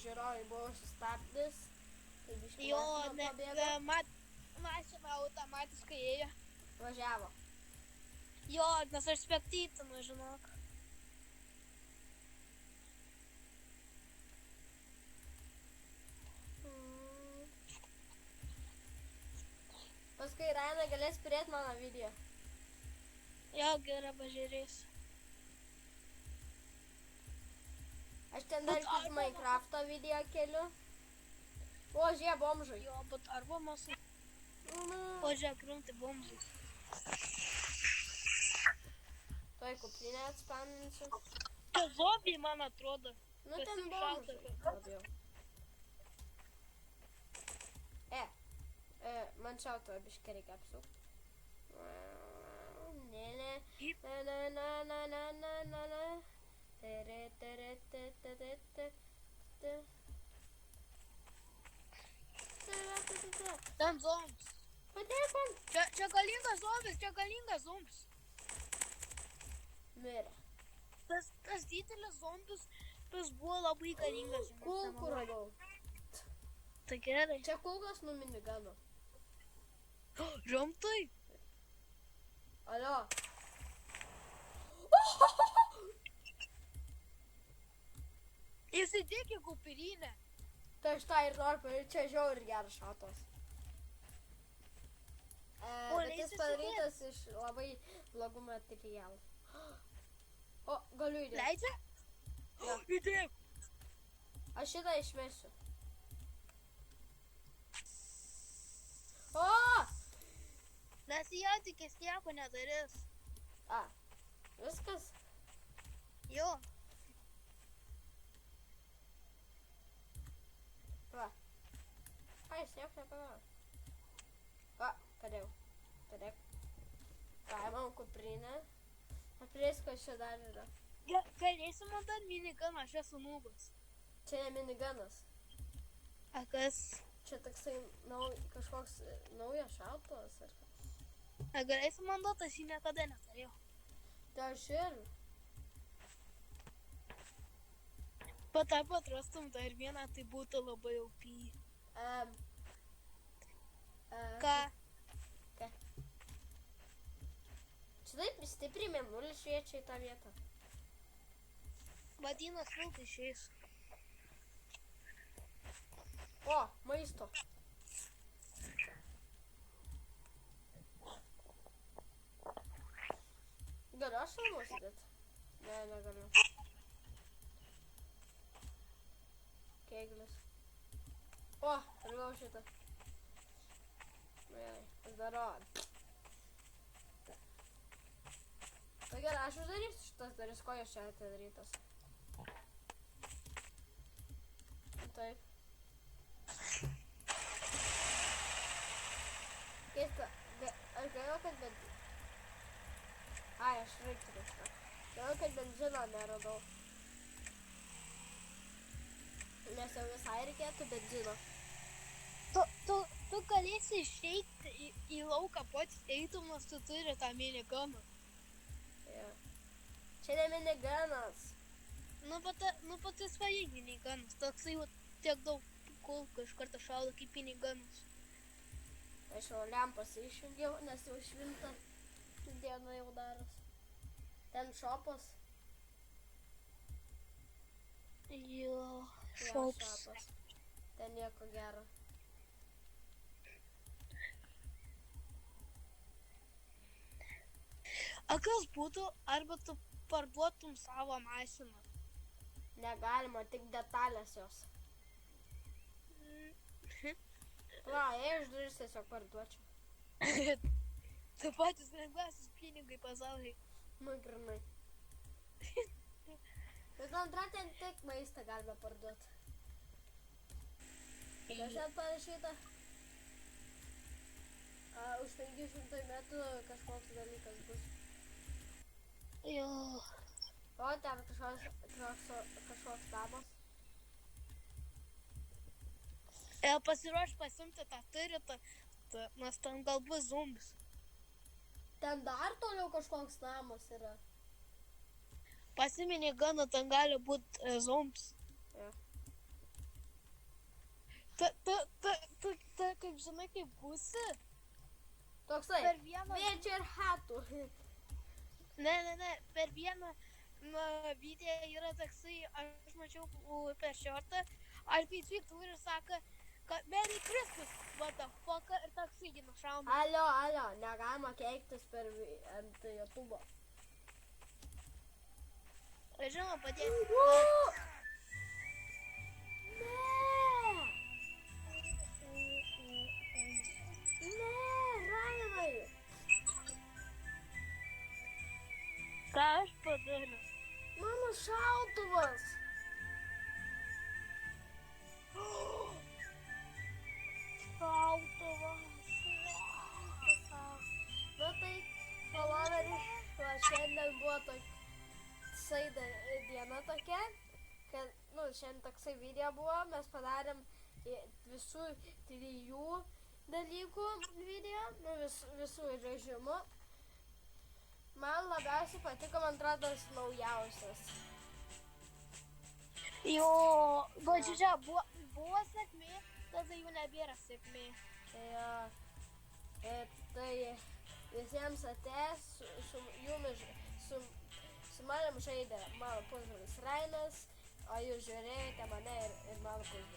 S2: žiūrovai buvau sustabdęs. Tai biški
S1: Jo,
S2: mašina pabėgo.
S1: mašina automatiškai ėjo.
S2: Važiavo.
S1: Jo, nes aš spektytinu, žinok.
S2: Paskui Raina galės perėti mano video.
S1: Jo, gerai, pažiūrėsiu.
S2: Aš ten dar iš Minecrafto video keliu. O, žiūrė, bomžai.
S1: Jo, bet arba mes... O, žiūrėk, rimtai bomžai.
S2: Toj kuprinę atspaninsiu.
S1: Tai zombiai, man atrodo.
S2: Nu,
S1: Kas
S2: ten
S1: jums
S2: bomžai.
S1: šaudo?
S2: Labiau. Man šauto biškai reikia apsukti.
S1: Ten zombis.
S2: Padėk man.
S1: Čia galingas zombis.
S2: Mirė.
S1: Tas didelis zombis, tas buvo labai galingas.
S2: Kulkų radau.
S1: Tai gerai.
S2: Čia kulkas nuo minigano.
S1: Rimtai?
S2: Alio.
S1: Įsidėk į kuprinę.
S2: Tai aš tą ir noriu padaryti, čia žiauriai geras šatas. Bet jis
S1: leisi
S2: padarytas iš labai blogų materialų. O, galiu įdėti.
S1: Leidžia?
S2: Jo.
S1: Įdėk.
S2: Aš šitą išmesiu. O!
S1: Nesijaudykis, nieko nedarys.
S2: Viskas?
S1: Jo.
S2: Va. Jis nieko nepadaro. Padėjau. Paėmam kuprinę. Aprės, kas čia dar yra.
S1: Galėsim man dar miniganą, aš esu nūbas.
S2: Čia ne miniganas.
S1: A kas?
S2: Čia toksai kažkoks naujas šautuvas ar ką.
S1: A galėsim man duoti, aš jį niekada neturėjau.
S2: Tai aš ir.
S1: Bet taip atrastum dar vieną, tai būtų labai OP. Ką?
S2: Čia taip stipriai mėnulis šviečia į tą vietą.
S1: Vadinas vilk išeis.
S2: O, maisto. Galiu aš šalmus įdėt? Ne, negaliu. Keglis. O, radau šitą. Gerai, aš darau. Tai gerai, aš uždarysiu šitas duris, ko jos čia atidarytas. Taip. Keista, aš galvoju, kad benzino. Ai, aš reiktų šitą. Galvoju, kad benzino neradau. Nes jau visai reikėtų benzino.
S1: Tu galėsi išeiti į lauką pats eitum, nes tu turi tą miniganą.
S2: Jo. Čia ne miniganas.
S1: Nu, pat jis vajai miniganas. Toksai jau tiek daug kulkų iš karto šaudo kaip miniganas.
S2: Aš jau lempas išjungiau, nes jau švinta diena jau daras. Ten šopas.
S1: Jo,
S2: Jo,
S1: šopas.
S2: Ten nieko gero.
S1: A kas būtų, arba tu parduotum savo mašiną?
S2: Negalima, tik detalės jos. Va, jei iš duris tiesiog parduočiau.
S1: Tai patys lengviausias pinigai pasaulyje.
S2: Nu, grinai. Bet antra ten tik maistą galime parduoti. Kas net parašyta? Už 500 metrų kažkoks dalykas bus.
S1: Jo.
S2: O, ten kažkoks namas.
S1: Pasiruoš pasimti tą turitą, vietą, nes ten gal bus zombis.
S2: Ten dar toliau kažkoks namas yra.
S1: Pasiminė gana, ten gali būti zombis.
S2: Jo.
S1: Tu, kaip žinai, kaip būsi?
S2: Toksai,
S1: Per vieną...
S2: Witcher hatų.
S1: Ne, per vieną video yra toksai, aš mačiau per šortą, RPG turi ir sako, kad Merry Christmas, what the fuck, ir toksai jį nušauna.
S2: Alio, negalima keiktis ant YouTube'o.
S1: Žinoma, padėti.
S2: Ne, Ryanai.
S1: Ką aš padariau?
S2: Mano šautuvas.
S1: Šautuvas.
S2: Nu tai, followeri, šiandien buvo toksai diena tokia, kad, šiandien toksai video buvo, mes padarėm visų 3 dalykų video, visų režimų. Man labiausiai patiko, man atrodo, naujausias.
S1: Jo, bet čia buvo sėkmė, tada jau nebėra sėkmė.
S2: Tai visiems atės, su manim žaidė mano pusbrolis Rainas, o jūs žiūrėjote mane ir mano pusbrolį.